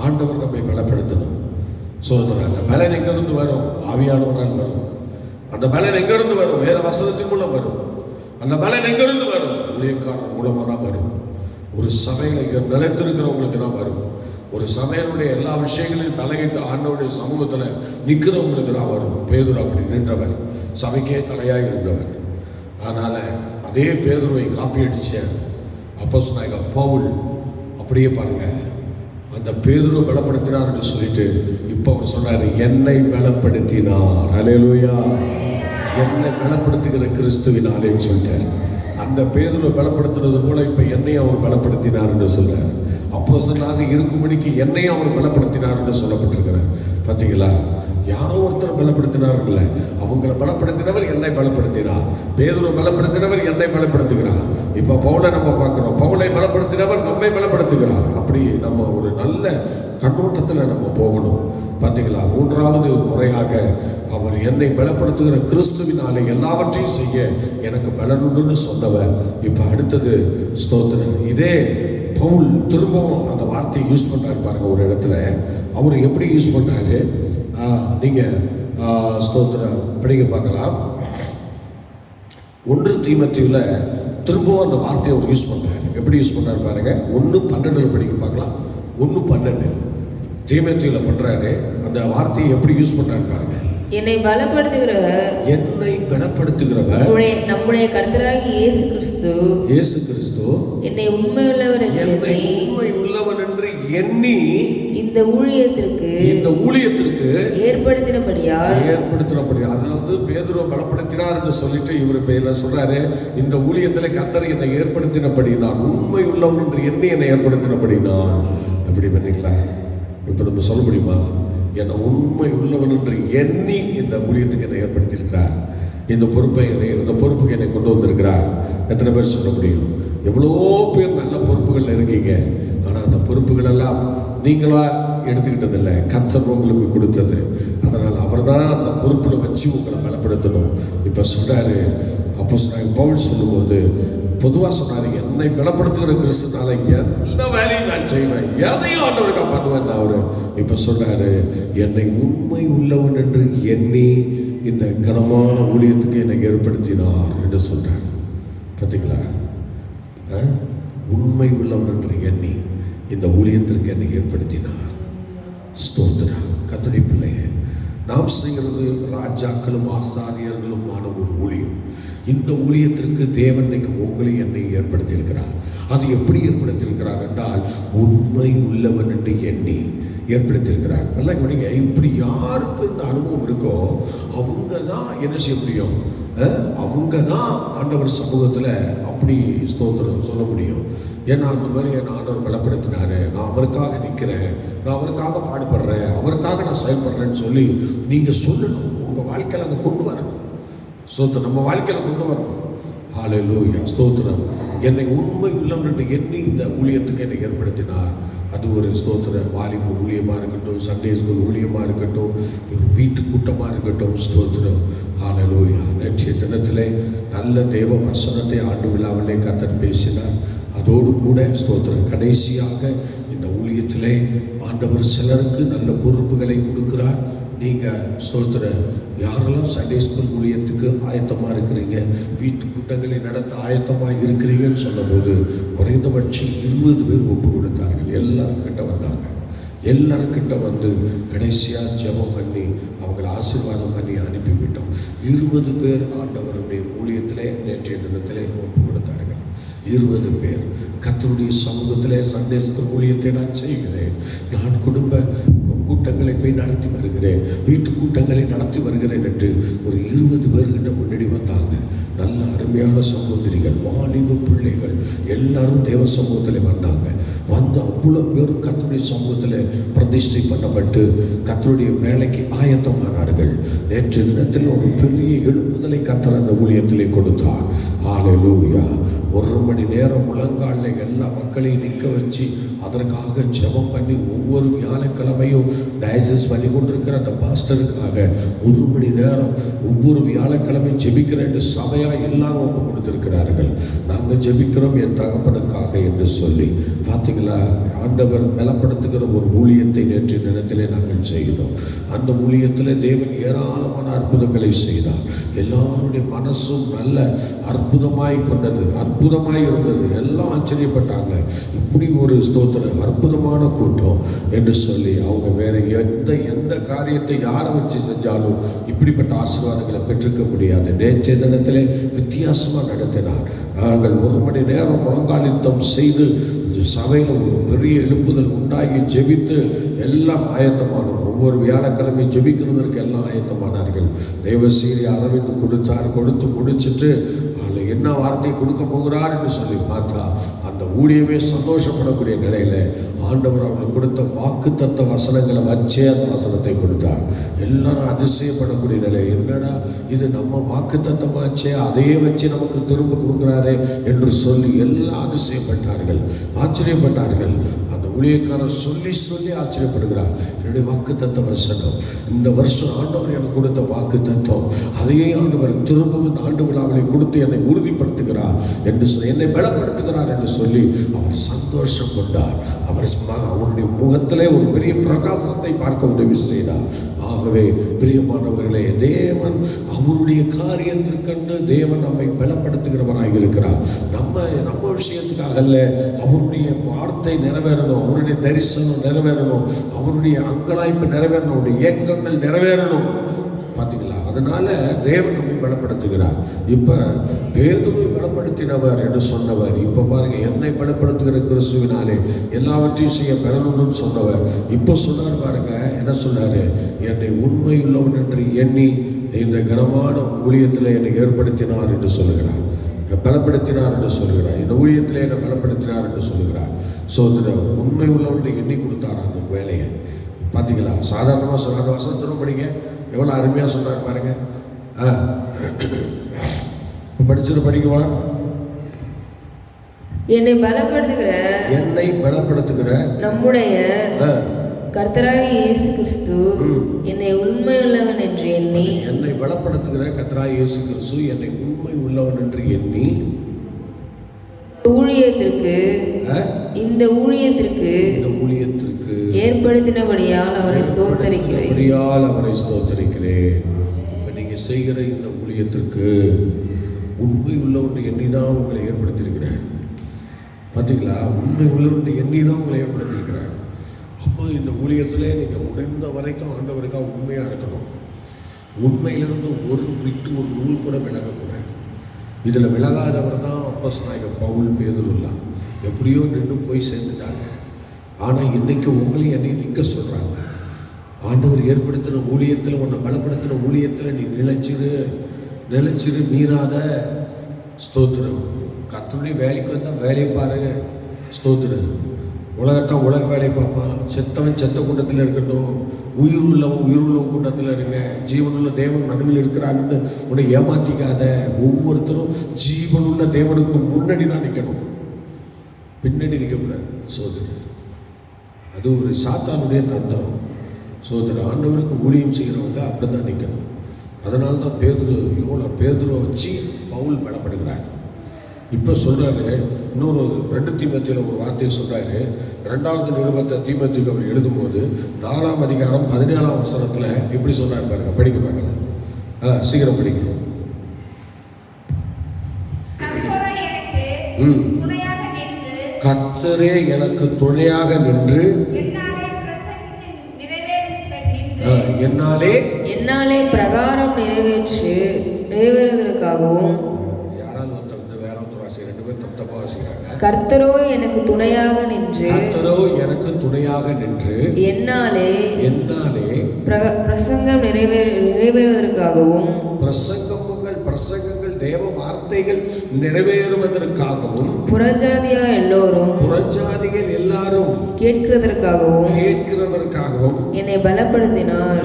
ஆண்டவர் நம்மை பலப்படுத்தணும். சோதரன் அந்த பலன் எங்கிருந்து வரும்? ஆவியானவரால் வரும். அந்த பலன் எங்கிருந்து வரும்? வேற வசனத்தின் மூலம் வரும். அந்த பலன் எங்கிருந்து வரும்? ஊழியக்காரன் மூலமாக தான் வரும். ஒரு சபையில் நிலைத்திருக்கிறவங்களுக்கு தான் வரும். ஒரு சபையினுடைய எல்லா விஷயங்களையும் தலையிட்டு ஆண்டவருடைய சமூகத்தில் நிற்கிறவங்களுக்கு தான் வரும். பேதுரு அப்படி நின்றவர், சபைக்கே தலையாக இருந்தவர். அதனால் அதே பேதுருவை காப்பி அடிச்ச அப்போஸ்தலனாகிய பவுல் அப்படியே பாருங்க, அந்த பேதுருவை பலப்படுத்தினார் என்று சொல்லிட்டு இப்போ அவர் சொன்னார், என்னை பலப்படுத்தினார். அல்லேலூயா. என்னை பலப்படுத்துகிற கிறிஸ்துவினாலேன்னு சொல்லிட்டார். அந்த பேதுருவை பலப்படுத்துறது போல இப்போ என்னையும் அவர் பலப்படுத்தினார் என்று சொல்றார். அப்போஸ்தலனாக இருக்கும்படிக்கு என்னையும் அவர் பலப்படுத்தினார் என்று சொல்லப்பட்டிருக்கிறார். பார்த்தீங்களா? யாரோ ஒருத்தர் பலப்படுத்தினார் இல்லை, அவங்கள பலப்படுத்தினவர் என்னை பலப்படுத்தினார். பேதுருவை பலப்படுத்தினவர் என்னை பலப்படுத்துகிறார். இப்போ பவுலை நம்ம பார்க்குறோம், பவுலை பலப்படுத்தினவர் நம்மை பலப்படுத்துகிறார். அப்படி நம்ம ஒரு நல்ல கண்ணோட்டத்தில் நம்ம போகணும். பார்த்தீங்களா? மூன்றாவது முறையாக அவர் என்னை பலப்படுத்துகிற கிறிஸ்துவினாலே எல்லாவற்றையும் செய்ய எனக்கு பலனுண்டுன்னு சொன்னவர். இப்போ அடுத்தது ஸ்தோத்திரம். இதே பவுல் திரும்பவும் அந்த வார்த்தையை யூஸ் பண்ணுறாரு பாருங்க. ஒரு இடத்துல அவர் எப்படி யூஸ் பண்ணுறாரு நீங்கள் ஸ்தோத்திரம் படிக்க பார்க்கலாம். 1 தீமோத்தேயுல திரும்பவும் அந்த வார்த்தையை அவர் யூஸ் பண்ணுறாரு. எப்படி யூஸ் பண்ணுறாரு பாருங்க. 1:12 படிக்க பார்க்கலாம். 1:12 தீமோத்தேயுல பண்ணுறாரு. அந்த வார்த்தையை எப்படி யூஸ் பண்ணுறாரு பாருங்க. என்னை பலப்படுத்துகிறவர், என்னை பலப்படுத்துகிறவர் நம்முடைய கர்த்தராகிய இயேசு கிறிஸ்து என்னை உண்மையுள்ளவன் என்று எண்ணி இந்த ஊழியத்திற்கு ஏற்படுத்தினபடியால் அதுல வந்து பேதுருவை பலப்படுத்தினார் என்று சொல்லிட்டு இவர் பேர்ல சொல்றாரு, இந்த ஊழியத்தில் கர்த்தர் என்னை ஏற்படுத்தினபடி நான் உண்மை உள்ளவன் என்று எண்ணி என்னை ஏற்படுத்தினபடி நான். எப்படி பண்ணீங்களா? இப்ப நம்ம சொல்ல முடியுமா? என்னை உண்மை உள்ளவன் என்று எண்ணி இந்த ஊழியத்துக்கு என்னை ஏற்படுத்தியிருக்கிறார். இந்த பொறுப்புக்கு என்னை கொண்டு வந்திருக்கிறார். எத்தனை பேர் சொல்ல முடியும்? எவ்வளோ பேர் நல்ல பொறுப்புகள் இருக்கீங்க. ஆனால் அந்த பொறுப்புகள் எல்லாம் நீங்களா எடுத்துக்கிட்டதில்லை, கர்த்தர் உங்களுக்கு கொடுத்தது. அதனால் அவர் தான் அந்த பொறுப்பில் வச்சு உங்களை பலப்படுத்தணும். இப்போ சொல்றாரு அப்போஸ்தலனாகிய பவுல் சொல்லும்போது பொதுவாக சொன்னார், என்னை பலப்படுத்துகிற கிறிஸ்துனால எல்லா வேலையும் நான் செய்வேன், எதையும் ஆண்டவருக்கு பண்ணுவேன். அவர் இப்போ சொல்றாரு, என்னை உண்மை உள்ளவன் என்று எண்ணி இந்த கனமான ஊழியத்துக்கு என்னை ஏற்படுத்தினார் என்று சொல்றார். பார்த்தீங்களா? உண்மை உள்ளவன் என்று எண்ணி இந்த ஊழியத்திற்கு என்னை ஏற்படுத்தினார். ஸ்தோத்திரம். கர்த்தருடைய பிள்ளையே, நாம் செய்கிறது ராஜாக்களும் ஆசாரியர்களுமான ஒரு ஊழியம். இந்த ஊழியத்திற்கு தேவன் இன்னைக்கு உங்களை என்னை ஏற்படுத்தியிருக்கிறார். அது எப்படி ஏற்படுத்தியிருக்கிறார் என்றால், உண்மை உள்ளவன் என்று எண்ணி ஏற்படுத்தியிருக்கிறார். நல்லா கவனிங்க. இப்படி யாருக்கு இந்த அனுபவம் இருக்கோ அவங்க தான் என்ன செய்ய முடியும்? அவங்க தான் ஆண்டவர் சமூகத்தில் அப்படி ஸ்தோத்திரம் சொல்ல முடியும். ஏன்னா அந்த மாதிரி என் ஆண்டவர் பலப்படுத்தினாரு, நான் அவருக்காக நிற்கிறேன், நான் அவருக்காக பாடுபடுறேன், அவருக்காக நான் செயல்படுறேன்னு சொல்லி நீங்கள் சொல்லணும். உங்கள் வாழ்க்கையில் அதை கொண்டு வரணும். ஸ்தோத்திரம், நம்ம வாழ்க்கையில் கொண்டு வரணும். ஹல்லேலூயா, ஸ்தோத்திரம். என்னை உண்மை உள்ளவன் என்று எண்ணி இந்த ஊழியத்துக்கு என்னை ஏற்படுத்தினார். அது ஒரு ஸ்தோத்திர வாலிப ஊழியமாக இருக்கட்டும், சண்டே ஸ்கூல் ஊழியமாக இருக்கட்டும், ஒரு வீட்டு கூட்டமாக இருக்கட்டும், ஸ்தோத்திரம். ஹல்லேலூயா. நேற்றைய தினத்திலே நல்ல தேவ வசனத்தை ஆண்டு விழாவிலே கர்த்தர் பேசினார். அதோடு கூட ஸ்தோத்திரம், கடைசியாக இந்த ஊழியத்திலே ஆண்டவர் சிலருக்கு நல்ல பொறுப்புகளை கொடுக்கிறார். நீங்கள் ஸ்தோத்திர யாரெல்லாம் சண்டே ஸ்கூல் ஊழியத்துக்கு ஆயத்தமாக இருக்கிறீங்க, வீட்டு கூட்டங்களை நடத்த ஆயத்தமாக இருக்கிறீங்கன்னு சொன்னபோது குறைந்தபட்சம் 20 பேர் ஒப்பு கொடுத்தார்கள். எல்லாருக்கிட்ட வந்தாங்க. எல்லாருக்கிட்ட வந்து கடைசியாக ஜெபம் பண்ணி அவங்களை ஆசீர்வாதம் பண்ணி அனுப்பிவிட்டோம். 20 பேர் ஆண்டவருடைய ஊழியத்திலே நேற்றைய தினத்திலே ஒப்பு கொடுத்தார்கள். 20 பேர். கர்த்தருடைய சமூகத்திலே சண்டே ஸ்கூல் ஊழியத்தை நான் செய்கிறேன். நான் குடும்ப கூட்டங்களை போய் நடத்தி வருகிறேன், வீட்டு கூட்டங்களை நடத்தி வருகிறேன் என்று ஒரு 20 பேர்கிட்ட முன்னாடி வந்தாங்க. நல்ல அருமையான சகோதரிகள், வாலிப பிள்ளைகள் எல்லாரும் தேவ சமூகத்தில் வந்தாங்க. வந்து அவ்வளோ பேரும் கர்த்தருடைய சமூகத்தில் பிரதிஷ்டை பண்ணப்பட்டு கர்த்தருடைய வேலைக்கு ஆயத்தமானார்கள். நேற்று தினத்தில் ஒரு பெரிய எழுப்புதலை கர்த்தர் அந்த ஊழியத்திலே கொடுத்தார். ஹல்லேலூயா. 1 மணி நேரம் முழங்காலில் எல்லா மக்களையும் நிற்க வச்சு அதற்காக ஜெபம் பண்ணி ஒவ்வொரு வியாழக்கிழமையும் டயசிஸ் பண்ணி கொண்டிருக்கிற அந்த பாஸ்டருக்காக 1 மணி நேரம் ஒவ்வொரு வியாழக்கிழமையும் ஜெபிக்கிற என்று சபையாக எல்லாம் ஒப்பு கொடுத்திருக்கிறார்கள். நாங்கள் ஜெபிக்கிறோம் என் தகப்பனுக்காக என்று சொல்லி. பார்த்தீங்களா, ஆண்டவர் பலப்படுத்துகிற ஒரு ஊழியத்தை நேற்றைய தினத்திலே நாங்கள் செய்கிறோம். அந்த ஊழியத்தில் தேவன் ஏராளமான அற்புதங்களை செய்தார். எல்லாருடைய மனசும் நல்ல அற்புதமாய் கொண்டது, அற்புதமாய் இருந்தது. எல்லாம் ஆச்சரியப்பட்டாங்க. இப்படி ஒரு ஸ்தோத்திரம் அற்புதமான கூட்டம் என்று சொல்லி அவங்க வேற எந்த காரியத்தை யாரை வச்சு செஞ்சாலும் இப்படிப்பட்ட ஆசீர்வாதங்களை பெற்றுக்க முடியாது. நேற்றைய தினத்திலே வித்தியாசமாக நடத்தினார். நாங்கள் 1 மணி நேரம் முழங்காலித்தம் செய்து சபையில் ஒரு பெரிய எழுப்புதல் உண்டாகி ஜெபித்து எல்லாம் ஆயத்தமானோம். ஒவ்வொரு வியாழக்கிழமை ஜெபிக்கிறதற்கு எல்லாம் ஆயத்தமானார்கள். தேவசீரி அரவிந்து கொடுத்து முடிச்சுட்டு அதில் என்ன வார்த்தை கொடுக்க போகிறார் என்று சொல்லி பார்த்தா அந்த ஊழியமே சந்தோஷப்படக்கூடிய நிலையில் ஆண்டவர் அவங்களுக்கு கொடுத்த வாக்குத்தத்த வசனங்களை வச்சே அந்த வசனத்தை கொடுத்தார். எல்லாரும் அதிசயப்படக்கூடிய நிலை. என்னடா இது நம்ம வாக்குத்தத்தமாச்சே, அதையே வச்சு நமக்கு திரும்ப கொடுக்குறாரே என்று சொல்லி எல்லாம் அதிசயப்பட்டார்கள், ஆச்சரியப்பட்டார்கள். அந்த ஊழியக்காரர் சொல்லி ஆச்சரியப்படுகிறார். என்னுடைய வாக்குத்தத்த வசனம், இந்த வருஷம் ஆண்டவர் எனக்கு கொடுத்த வாக்குத்தத்தம், அதையே ஆண்டவர் திரும்பவும் இந்த ஆண்டு விழாவிலே கொடுத்து என்னை உறுதிப்படுத்துகிறார் என்று சொல்லி, என்னை பலப்படுத்துகிறார் என்று சொல்லி அவர் சந்தோஷம் கொண்டார். அவருடைய முகத்திலே ஒரு பெரிய பிரகாசத்தை பார்க்க உதவி செய்தார். ஆகவே பிரியமானவர்களே, தேவன் அவருடைய காரியத்திற்கென்று தேவன் நம்மை பலப்படுத்துகிறவராக இருக்கிறார். நம்ம விஷயத்துக்காக அல்ல, அவருடைய வார்த்தை நிறைவேறணும், அவருடைய தரிசனம் நிறைவேறணும், அவருடைய அங்கலாய்ப்பு நிறைவேறணும், அவருடைய இயக்கங்கள் நிறைவேறணும். பார்த்தீங்களா? அதனால தேவன் நம்மை பலப்படுத்துகிறார். இப்போ பேதுருவை பலப்படுத்தினவர் என்று சொன்னவர், இப்போ பாருங்க, என்னை பலப்படுத்துகிற கிறிஸ்துவினாலே எல்லாவற்றையும் செய்ய பெறணும்னு சொன்னவர் இப்போ சொன்னார் பாருங்க. என்ன சொன்னாரு? என்னை உண்மையுள்ளவன் என்று எண்ணி இந்த கனமான ஊழியத்தில் என்னை ஏற்படுத்தினார் என்று சொல்லுகிறார். பலப்படுத்தினார் என்று சொல்லுகிறார். இந்த ஊழியத்தில் என்னை பலப்படுத்தினார் என்று சொல்லுகிறார். உண்மை உள்ளவன் எண்ணி கொடுத்தார் அந்த வேலையை. பார்த்தீங்களா? சாதாரணமாக சொல்லாத வசனத்திலும் படிங்க, எவ்வளோ அருமையாக சொன்னார் பாருங்க. படிச்சுட்டு படிக்குவா. என்னை பலப்படுத்துகிற நம்முடைய கர்த்தராகிய இயேசு கிறிஸ்து என்னை உண்மை உள்ளவன் என்று எண்ணி, என்னை பலப்படுத்துகிற கர்த்தராகிய இயேசு கிறிஸ்து என்னை உண்மை உள்ளவன் என்று எண்ணி இந்த ஊழியத்திற்கு ஏற்படுத்தினபடியால் அவரை ஸ்தோத்தரிக்கிறேன். இப்போ நீங்கள் செய்கிற இந்த ஊழியத்திற்கு உண்மை உள்ளவன் எண்ணி தான் உங்களை ஏற்படுத்தியிருக்கிறேன். பார்த்தீங்களா? உண்மை உள்ளவன் எண்ணி தான் உங்களை ஏற்படுத்தியிருக்கிறேன். அப்போ இந்த ஊழியத்திலே நீங்கள் முடிந்த வரைக்கும் ஆண்டவருக்காக உண்மையாக இருக்கணும். உண்மையிலிருந்து ஒரு விட்டு ஒரு நூல் கூட விலகக்கூடாது. இதில் விலகாதவர் தான் அப்போஸ்தலனாகிய பவுல், பேதுரு எல்லாம் எப்படியோ நின்று போய் சேர்ந்துட்டாங்க. ஆனால் இன்றைக்கி உங்களையும் என்னையும் நிற்க சொல்கிறாங்க. ஆண்டவர் ஏற்படுத்தின ஊழியத்தில், உன்னை பலப்படுத்தின ஊழியத்தில் நீ நிலைச்சிரு, மீறாத. ஸ்தோத்திரம். கர்த்தருடைய வேலைக்கு வந்தால் வேலையை பாரு. ஸ்தோத்திரம். உலகத்தான் உலக வேலையை பார்ப்பான். செத்தவன் செத்த கூட்டத்தில் இருக்கட்டும், உயிருள்ள கூட்டத்தில் இருங்க. ஜீவனுள்ள தேவன் நடுவில் இருக்கிறான்னு உன்னை ஏமாற்றிக்காத. ஒவ்வொருத்தரும் ஜீவனுள்ள தேவனுக்கு முன்னாடி தான் நிற்கணும், பின்னாடி நிற்கக்கூடாது. சோதரர், அது ஒரு சாத்தானுடைய தந்திரம். சோதரர், ஆண்டவருக்கு ஊழியம் செய்கிறவங்க அப்படி தான் நிற்கணும். அதனால தான் பேதுருவை வச்சு பவுல் பலப்படுகிறார். இப்போ சொல்கிறாரு, இன்னொரு 2 தீமோத்தேயுல ஒரு வார்த்தையை சொல்கிறாரு. 2வது நிருபத்தை தீமோத்தேயுக்கு அவர் எழுதும்போது 4ஆம் அதிகாரம் 17ஆம் வசனத்தில் எப்படி சொல்கிறார் பாருங்க, படிக்க பார்க்கலாம். சீக்கிரம் படிக்க. கர்த்தரே எனக்கு துணையாக நின்று என்னாலே பிரகாரம் நிறைவேறுவதற்காகவும். யாராவது ஒருத்தர் வேற ஒருத்தர் வாசி, 2 பேர் தப்பா வாசிக்கிறாங்க. கர்த்தரோ எனக்கு துணையாக நின்று என்னாலே பிரசங்கம் நிறைவேறுவதற்காகவும், பிரசங்கங்கள் தேவ வார்த்தைகள் நிறைவேறுவதற்காகவும், புறஜாதிகள் எல்லாரும் கேட்கிறதற்காகவும் என்னை பலப்படுத்தினார்.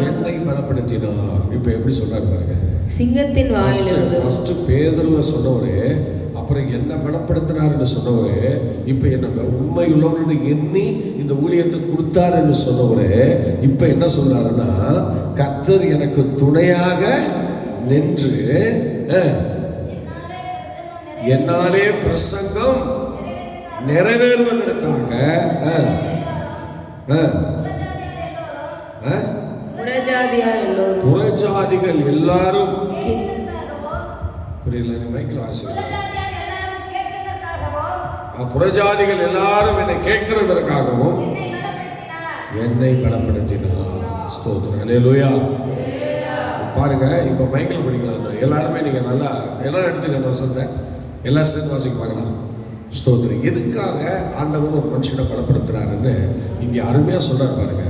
இப்ப எப்படி சொல்றாரு பாருங்க. சிங்கத்தின் வாயிலிருந்து ஃபர்ஸ்ட் பேதுருவை சொன்னவரே, அப்புறம் என்ன பலப்படுத்தினார்னு சொன்னவரே, இப்ப என்ன உண்மையுள்ளவன்னு எண்ணி இந்த ஊழியத்தை கொடுத்தாருன்னு சொன்னவரே, இப்ப என்ன சொல்றாருன்னா, கர்த்தர் எனக்கு துணையாக நின்று என்னாலே பிரசங்கம் நிறைவேறுவதற்காக புறஜாதிகள் எல்லாரும் புரியல, மைக்கில் ஆசீர்வாதம். புறஜாதிகள் எல்லாரும் என்னை கேட்கிறதற்காகவும் என்னை பலப்படுத்தினார். ஸ்தோத்திரம். அல்லேலூயா. பாருங்க, இப்போ மைக்கில் படிக்கலாம். எல்லாருமே நீங்கள் நல்லா எல்லாரும் எடுத்துக்க. நான் சொன்னேன், எல்லாரும் சேர்ந்து வாசிக்க பார்க்கலாம். ஸ்தோத்திரம். எதுக்காக ஆண்டவர் ஒரு மனுஷனை பலப்படுத்துறாருன்னு இங்கே அருமையாக சொல்றாரு பாருங்க.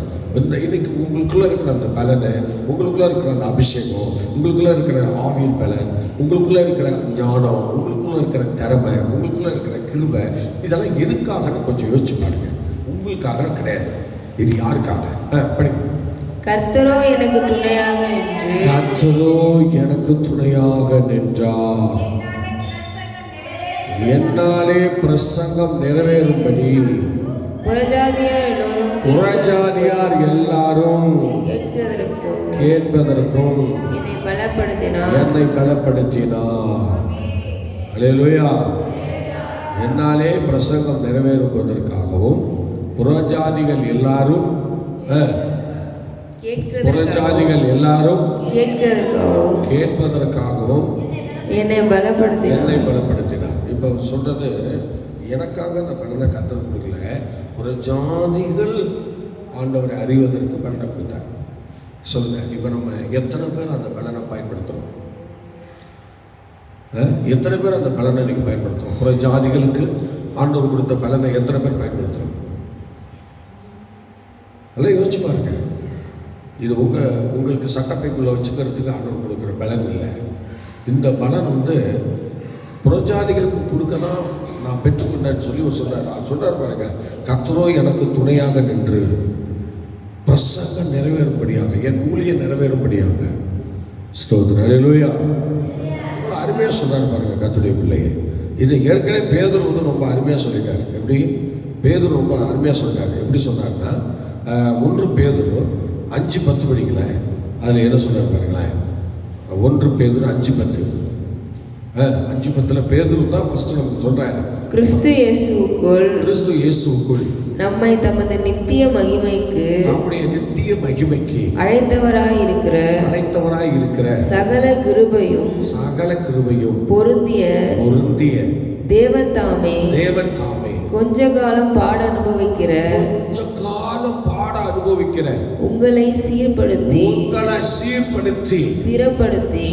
இன்னைக்கு உங்களுக்குள்ள இருக்கிற அந்த பலனை, உங்களுக்குள்ள இருக்கிற அந்த அபிஷேகம், உங்களுக்குள்ள இருக்கிற ஆவியின் பலன், உங்களுக்குள்ள இருக்கிற ஞானம், உங்களுக்குள்ள இருக்கிற திறமை, உங்களுக்குள்ள இருக்கிற கிருபை, இதெல்லாம் எதுக்காகன்னு கொஞ்சம் யோசிச்சு பாருங்க. உங்களுக்காக கிடையாது, இது யாருக்காக? படிங்க. கர்த்தரோ எனக்கு துணையாக நின்றார். என்னாலே பிரசங்கம் நிறைவேறும்படி புறஜாதியார் எல்லாரும் கேட்பதற்கும் என்னை பலப்படுத்தினார். அல்லேலூயா. என்னாலே பிரசங்கம் நிறைவேறுவதற்காகவும் புறஜாதிகள் எல்லாரும் கேட்பதற்காகவும் என்னை பலப்படுத்தினார். இப்ப சொன்னது, எனக்காக அந்த பலனை கர்த்தர் கொடுக்கல, புறஜாதிகள் ஆண்டவரை அறிவதற்கு பலனை கொடுத்தார். சொல்லுங்க, இப்ப நம்ம எத்தனை பேர் அந்த பலனை பயன்படுத்துறோம்? எத்தனை பேர் அந்த பலனை இன்னைக்கு பயன்படுத்துறோம்? புறஜாதிகளுக்கு ஆண்டவர் கொடுத்த பலனை எத்தனை பேர் பயன்படுத்துறோம்? அதெல்லாம் யோசிச்சு பாருங்க. இது உங்களுக்கு சட்டப்பைக்குள்ளே வச்சுக்கிறதுக்கு ஆண்டவர் கொடுக்குற பலன் இல்லை. இந்த பலன் புறஜாதிகளுக்கு கொடுக்கலாம் நான் பெற்றுக்கொண்டேன்னு சொல்லி ஒரு சொல்றார் பாருங்க. கர்த்தரோ எனக்கு துணையாக நின்று பிரசங்கம் நிறைவேறும்படியாக, என் ஊழியம் நிறைவேறும்படியாக. ஸ்தோத்திரம். அல்லேலூயா. அருமையாக சொல்றாரு பாருங்க கர்த்தருடைய பிள்ளையை. இது ஏற்கனவே பேதுரு ரொம்ப அருமையாக சொல்லிட்டாரு. எப்படி பேதுரு ரொம்ப அருமையாக சொல்லிட்டாரு. எப்படி சொன்னார்னா, 1 பேதுரு 5:10 படிங்களேன். அதில் என்ன சொல்றாரு பாருங்களேன். 1 பேதுரு 5:10. 5:10 பேதுரு தான் ஃபர்ஸ்ட் நமக்கு சொல்றாரு. கிறிஸ்து இயேசுவுக்குள் நம்மை தமது நித்திய மகிமைக்கு, நம்முடைய நித்திய மகிமைக்கு அழைத்தவராய் இருக்கிற சகல கிருபையும் பொருந்திய தேவன் தாமே கொஞ்ச காலம் பாட அனுபவிக்கிற உங்களை சீர்படுத்தி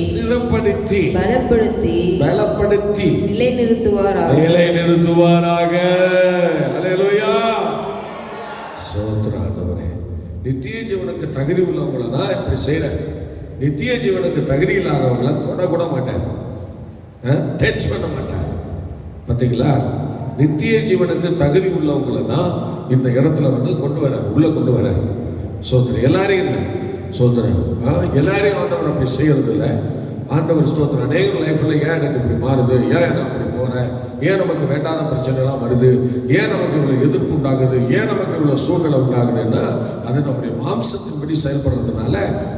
ஸ்திரப்படுத்தி பலப்படுத்தி நிலைநிறுத்துவாராக. அல்லேலூயா. ஸ்தோத்திரம் ஆண்டவரே. நித்திய ஜீவனுக்கு தகுதி உள்ளவங்களை தான் இப்படி செய்யற. நித்திய ஜீவனுக்கு தகுதி இல்லாதவங்களை தொடக்கூட மாட்டார், டச் பண்ண மாட்டார். பார்த்தீங்களா? நித்திய ஜீவனுக்கு தகுதி உள்ளவங்களை தான் இந்த இடத்துல வந்து கொண்டு வர்றார், உள்ள கொண்டு வர்றார். ஸ்தோத்திரம். எல்லாரையும் இல்லை, ஸ்தோத்திரம், எல்லாரையும் ஆண்டவர் அப்படி செய்யறது இல்லை. ஆண்டவர் ஸ்தோத்திரம். அநேக லைஃப்ல ஏன் எனக்கு இப்படி மாறுது, ஏன் நான் அப்படி போறேன், ஏன் நமக்கு வேண்டாத பிரச்சனைலாம் வருது, ஏன் நமக்கு இவ்வளோ எதிர்ப்பு உண்டாகுது, ஏன் நமக்கு இவ்வளோ சூழ்நிலை உண்டாகுதுன்னா அது நம்முடைய மாம்சத்தின்படி செயல்படுறதுனால,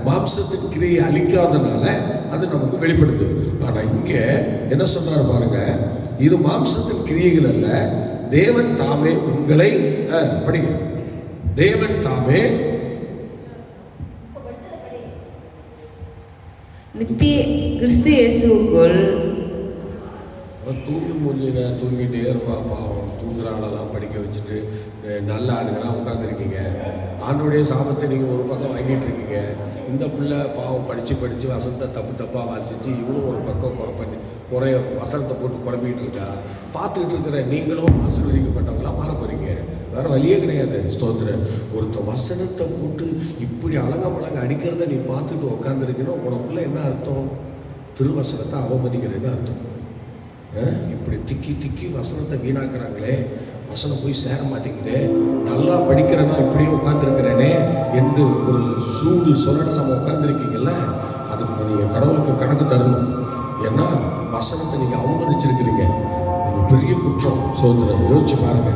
மாம்சத்தின் கிரியை அழிக்காதனால அது நமக்கு வெளிப்படுது. ஆனால் இங்கே என்ன சொன்னார் பாருங்க, இது மாம்சத்தின் கிரியைகள் அல்ல, தேவன் தாமே உங்களை படிங்க, தேவன் தாமே நித்திய கிறிஸ்து இயேசுவுக்குள். தூங்கி முடிஞ்சுங்க, தூங்கிட்டே இருப்பா பாவம். தூங்குறாளெல்லாம் படிக்க வச்சுட்டு நல்ல ஆளுங்கெல்லாம் உட்காந்துருக்கீங்க. ஆண்டோடைய சாபத்தை நீங்கள் ஒரு பக்கம் வாங்கிட்டு இருக்கீங்க. இந்த பிள்ளை பாவம் படித்து வசனத்தை தப்பாக வாசிச்சு இவனும் ஒரு பக்கம் குறைய வசனத்தை போட்டு குழம்பிக்கிட்டு இருக்கா. பார்த்துக்கிட்டு இருக்கிற நீங்களும் ஆசீர்வதிக்கப்பட்டவங்களாம் மாற போகிறீங்க. வேறு வழியே கிடையாது. ஸ்தோத்திரம். ஒருத்த வசனத்தை போட்டு இப்படி அழகமழங்க அடிக்கிறத நீ பார்த்துட்டு உட்காந்துருக்கணும். உனக்குள்ள என்ன அர்த்தம்? திருவசனத்தை அவமதிக்கிறேன்னு அர்த்தம். இப்படி திக்கி வசனத்தை வீணாக்குறாங்களே, வசனம் போய் சேர மாட்டேங்குது, நல்லா படிக்கிறேன்னா இப்படியே உட்காந்துருக்கிறேனே என்று ஒரு சூடு சொல்லட நம்ம உட்காந்துருக்கீங்கல்ல, அதுக்கு நீங்கள் கடவுளுக்கு கணக்கு தரணும். ஏன்னா வசனத்தை நீங்கள் அவமதிச்சிருக்கிறீங்க. ஒரு பெரிய குற்றம். சோதனை யோசிச்சு பாருங்க.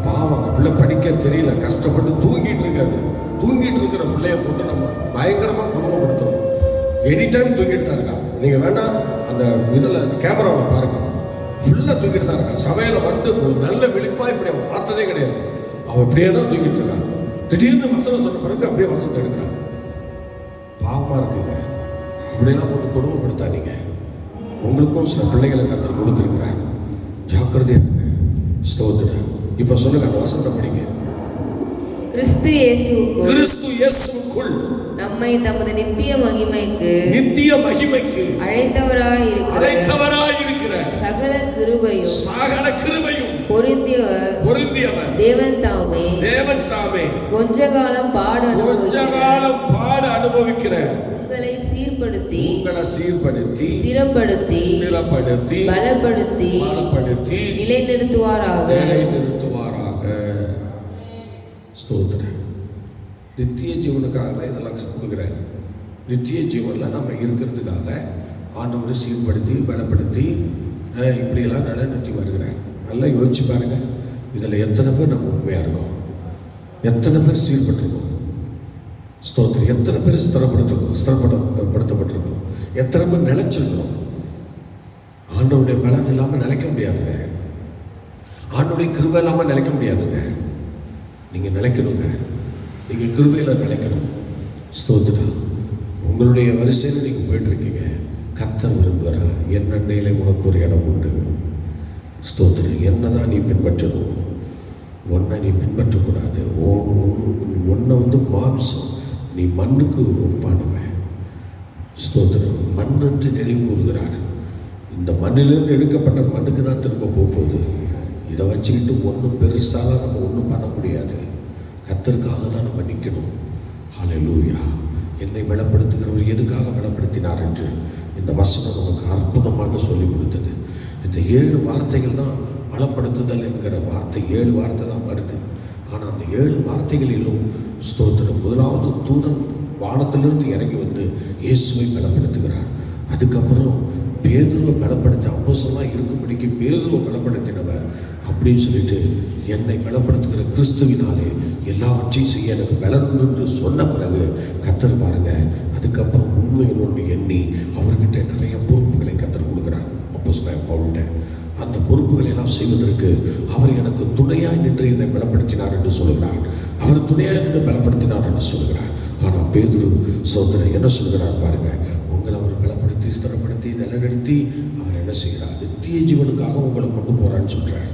பாவம், அந்த பிள்ளை படிக்க தெரியல, கஷ்டப்பட்டு தூங்கிட்டு இருக்காது. தூங்கிட்டு இருக்கிற பிள்ளைய போட்டு நம்ம பயங்கரமாக குடும்பப்படுத்துறோம். எனி டைம் தூங்கிட்டு தான் இருக்கா. நீங்கள் வேணா அந்த இதில் கேமராவில் பாருங்க, ஃபுல்லாக தூங்கிட்டு தான் இருக்கா. சமையல வந்து ஒரு நல்ல விழிப்பாக இப்படி அவன் பார்த்ததே கிடையாது. அவன் இப்படியே தான் தூங்கிட்டு இருக்கான். திடீர்னு வசனம் சொன்ன பிறகு அப்படியே வசனத்தை எடுக்கிறான். பாவமாக இருக்குங்க. இப்படியெல்லாம் போட்டு கொடுமைப்படுத்தாதீங்க. உங்களுக்கும் சில பிள்ளைகளை கத்தர் கொடுத்துருக்குறாங்க. ஜாக்கிரதையா இருங்க. ஸ்தோத்திரம். இப்போ சொல்லுங்க, அந்த வசனத்தை படிங்க. கிறிஸ்து இயேசுவுக்குள் நம்மை தமது நித்திய மகிமைக்கு அழைத்தவராய் இருக்கிற சகல கிருபையும் பொருந்தியவர் தேவன் தாமே கொஞ்ச காலம் பாடு அனுபவிக்கிற உங்களை சீர்படுத்தி ஸ்திரப்படுத்தி பலப்படுத்தி நிலைநிறுத்துவாராக. ஸ்தோத்திரம். நித்திய ஜீவனுக்காக தான் இதெல்லாம் கொடுக்குறாரு. நித்திய ஜீவனில் நம்ம இருக்கிறதுக்காக ஆண்டவரை சீர்படுத்தி பலப்படுத்தி இப்படியெல்லாம் நிலைநிறுத்தி வருகிறார். நல்லா யோசிச்சு பாருங்க. இதில் எத்தனை பேர் நம்ம உண்மையாக இருக்கோம்? எத்தனை பேர் சீர்பட்டிருக்கோம்? ஸ்தோத்திரம். எத்தனை பேர் ஸ்திரப்படுத்தப்பட்டிருக்கோம்? எத்தனை பேர் நிலைச்சிருக்கிறோம்? ஆண்டவருடைய பலன் இல்லாமல் நிலைக்க முடியாதுங்க. ஆண்டவருடைய கிருபை இல்லாமல் நிலைக்க முடியாதுங்க. நீங்கள் நிலைக்கணுங்க. நீங்கள் கிருபையில் நிலைக்கணும். ஸ்தோத்திரம். உங்களுடைய வரிசையில் நீங்கள் போயிட்டுருக்கீங்க. கர்த்தர் விரும்புகிறா. என் அண்டையிலே உனக்கு ஒரு இடம் உண்டு. ஸ்தோத்திரம். என்ன தான் நீ பின்பற்றணும், ஒன்றை நீ பின்பற்றக்கூடாது. ஒன்றை வந்து மாம்சம், நீ மண்ணுக்கு ஒப்பானவன். ஸ்தோத்திரம். மண் என்று நினைவு கூறுகிறார். இந்த மண்ணிலிருந்து எடுக்கப்பட்ட மண்ணுக்கு தான் திரும்ப போகுது. இதை வச்சுக்கிட்டு ஒன்றும் பெருசாக நம்ம ஒன்றும் பண்ண முடியாது. கர்த்தருக்காக தான் நம்ம நிற்கணும். ஹல்லேலூயா. என்னை பலப்படுத்துகிறவர் எதுக்காக பலப்படுத்தினார் என்று இந்த வசனம் நமக்கு அற்புதமாக சொல்லி கொடுத்தது. இந்த 7 வார்த்தைகள் தான் பலப்படுத்துதல் என்கிற வார்த்தை. 7 வார்த்தை தான் வருது. ஆனால் அந்த 7 வார்த்தைகளிலும் ஸ்தோத்திரம். முதலாவது தூதன் வானத்திலிருந்து இறங்கி வந்து இயேசுவை பலப்படுத்துகிறார். அதுக்கப்புறம் பேதுருவை பலப்படுத்தி அப்போஸ்தலனாக இருக்கும்படிக்கு பேதுருவை பலப்படுத்தினவர் அப்படின்னு சொல்லிட்டு என்னை பலப்படுத்துகிற கிறிஸ்துவினாலே எல்லாவற்றையும் செய்ய எனக்கு பலன் என்று சொன்ன பிறகு கர்த்தர் பாருங்க. அதுக்கப்புறம் உண்மையினோடு எண்ணி அவர்கிட்ட நிறைய பொறுப்புகளை கர்த்தர் கொடுக்குறார். அப்போஸ்தலனாகிய பவுல்கிட்ட அந்த பொறுப்புகளை எல்லாம் செய்வதற்கு அவர் எனக்கு துணையாய் நின்று என்னை பலப்படுத்தினார் என்று சொல்கிறார். அவர் துணையாய் நின்று பலப்படுத்தினார் என்று சொல்கிறார். ஆனால் பேதுரு சகோதரன் என்ன சொல்கிறார் பாருங்க. உங்களை அவர் பலப்படுத்தி ஸ்திரப்படுத்தி நிலைநிறுத்தி அவர் என்ன செய்கிறார்? நித்திய ஜீவனுக்காக உங்களை கொண்டு போகிறான்னு சொல்கிறார்.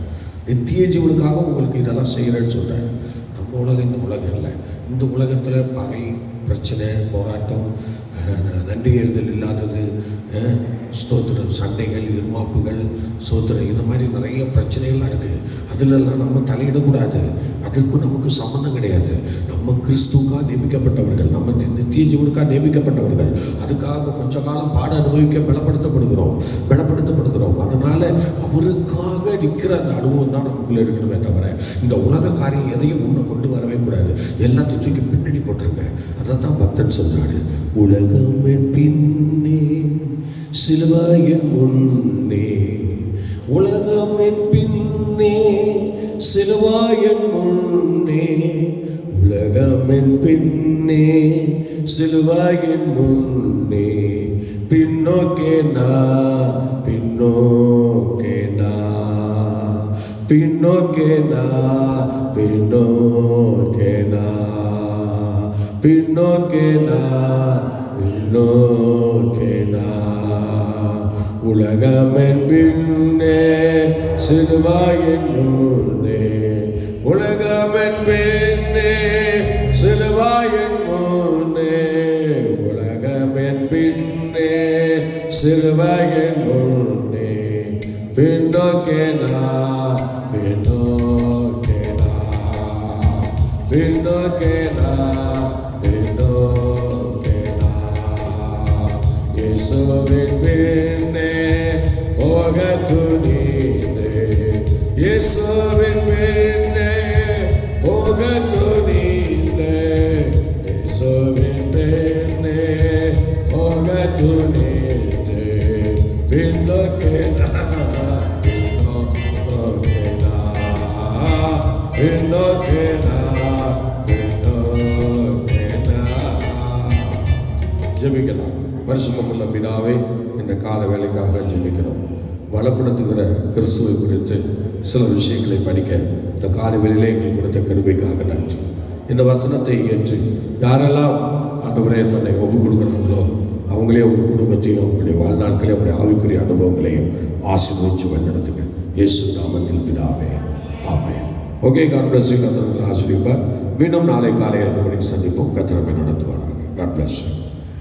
நித்திய ஜீவனுக்காக உங்களுக்கு இதெல்லாம் செய்கிறேன்னு சொல்கிறார். நம்ம உலகம் இந்த உலகம் இல்லை. இந்த உலகத்தில் பகை, பிரச்சனை, போராட்டம், நன்றியறிதல் இல்லாதது, ஸ்தோத்திரம், சண்டைகள், இருமாப்புகள், ஸ்தோத்திரம், இந்த மாதிரி நிறைய பிரச்சனைகள்லாம் இருக்குது. அதிலெல்லாம் நம்ம தலையிடக்கூடாது. அதுக்கும் நமக்கு சம்மந்தம் கிடையாது. நம்ம கிறிஸ்துக்காக நியமிக்கப்பட்டவர்கள், நம்ம நித்திய ஜீவனுக்காக நியமிக்கப்பட்டவர்கள். அதுக்காக கொஞ்ச காலம் பாட அனுபவிக்க பலப்படுத்தப்படுகிறோம். அதனால் அவருக்காக நிற்கிற அந்த அனுபவம் தான் நமக்குள்ளே இருக்கணுமே தவிர இந்த உலக காரியம் எதையும் முன்ன கொண்டு வரவே கூடாது. எல்லாத்தையும் தூக்கி பின்னணி போட்டுருங்க. அதை தான் பக்தன் சொன்னார். உலகம் என் பின்னே, சிலுவை என் முன்னே. உலகம் என் பின்னே, சிலுவை என் முன்னே. உலகம் என் பின்னே, சிலுவை என் முன்னே. பின்னோக்கே நான், பின்னோக்கே நான், பின்னோக்கே நான், பின்னோக்கே நான், பின்னோக்கே நான், பின்னோக்கே நான். உலகம் என் பின்னே, சிலுவை என் முன்னே. உலகம் என் பின்னே, சிலுவை என் முன்னே. உலகம் என் பின்னே, சிலுவை என் முன்னே. பின்னோக்கே நான், பின்னோக்கே நான், பின்னோக்கே நான், பின்னோக்கே நான். இயேசுவின் பின்னே போக துணிந்தே, இயேசுவின் பின்னே போக துணிந்தே. இயேசுவின் பின்னே போக துணிந்தே. பின்னோக்கே நான், பின்னோக்கே நான், பின்னோக்கே நான், பின்னோக்கே நான். ஜெபிக்கலாம். பரிசுத்தமுள்ள பிதாவே, இந்த கால வேலைக்காக ஜெபிக்கிறோம். பலப்படுத்துகிற கிறிஸ்துவை குறித்து சில விஷயங்களை படிக்க இந்த கால வேளையிலே எங்களுக்கு கொடுத்த கிருபைக்காக நன்றி. இந்த வசனத்தை ஏற்று யாரெல்லாம் ஆண்டவரே தன்னை ஒப்புக் கொடுக்குறாங்களோ அவங்களே உங்கள் குடும்பத்தையும் அவங்களுடைய வாழ்நாட்களையும் அவங்களுடைய ஆவிக்குரிய அனுபவங்களையும் ஆசீர்வதிச்சு வழிநடத்துங்க. இயேசு நாமத்தில் பிதாவே, amen. Okay, God bless you. கர்த்தர் உங்களை ஆசீர்வதிப்பார். மீண்டும் நாளை காலை 5 மணிக்கு சந்திப்போம். கர்த்தர் நம்மை நடத்துவாராக. God bless you.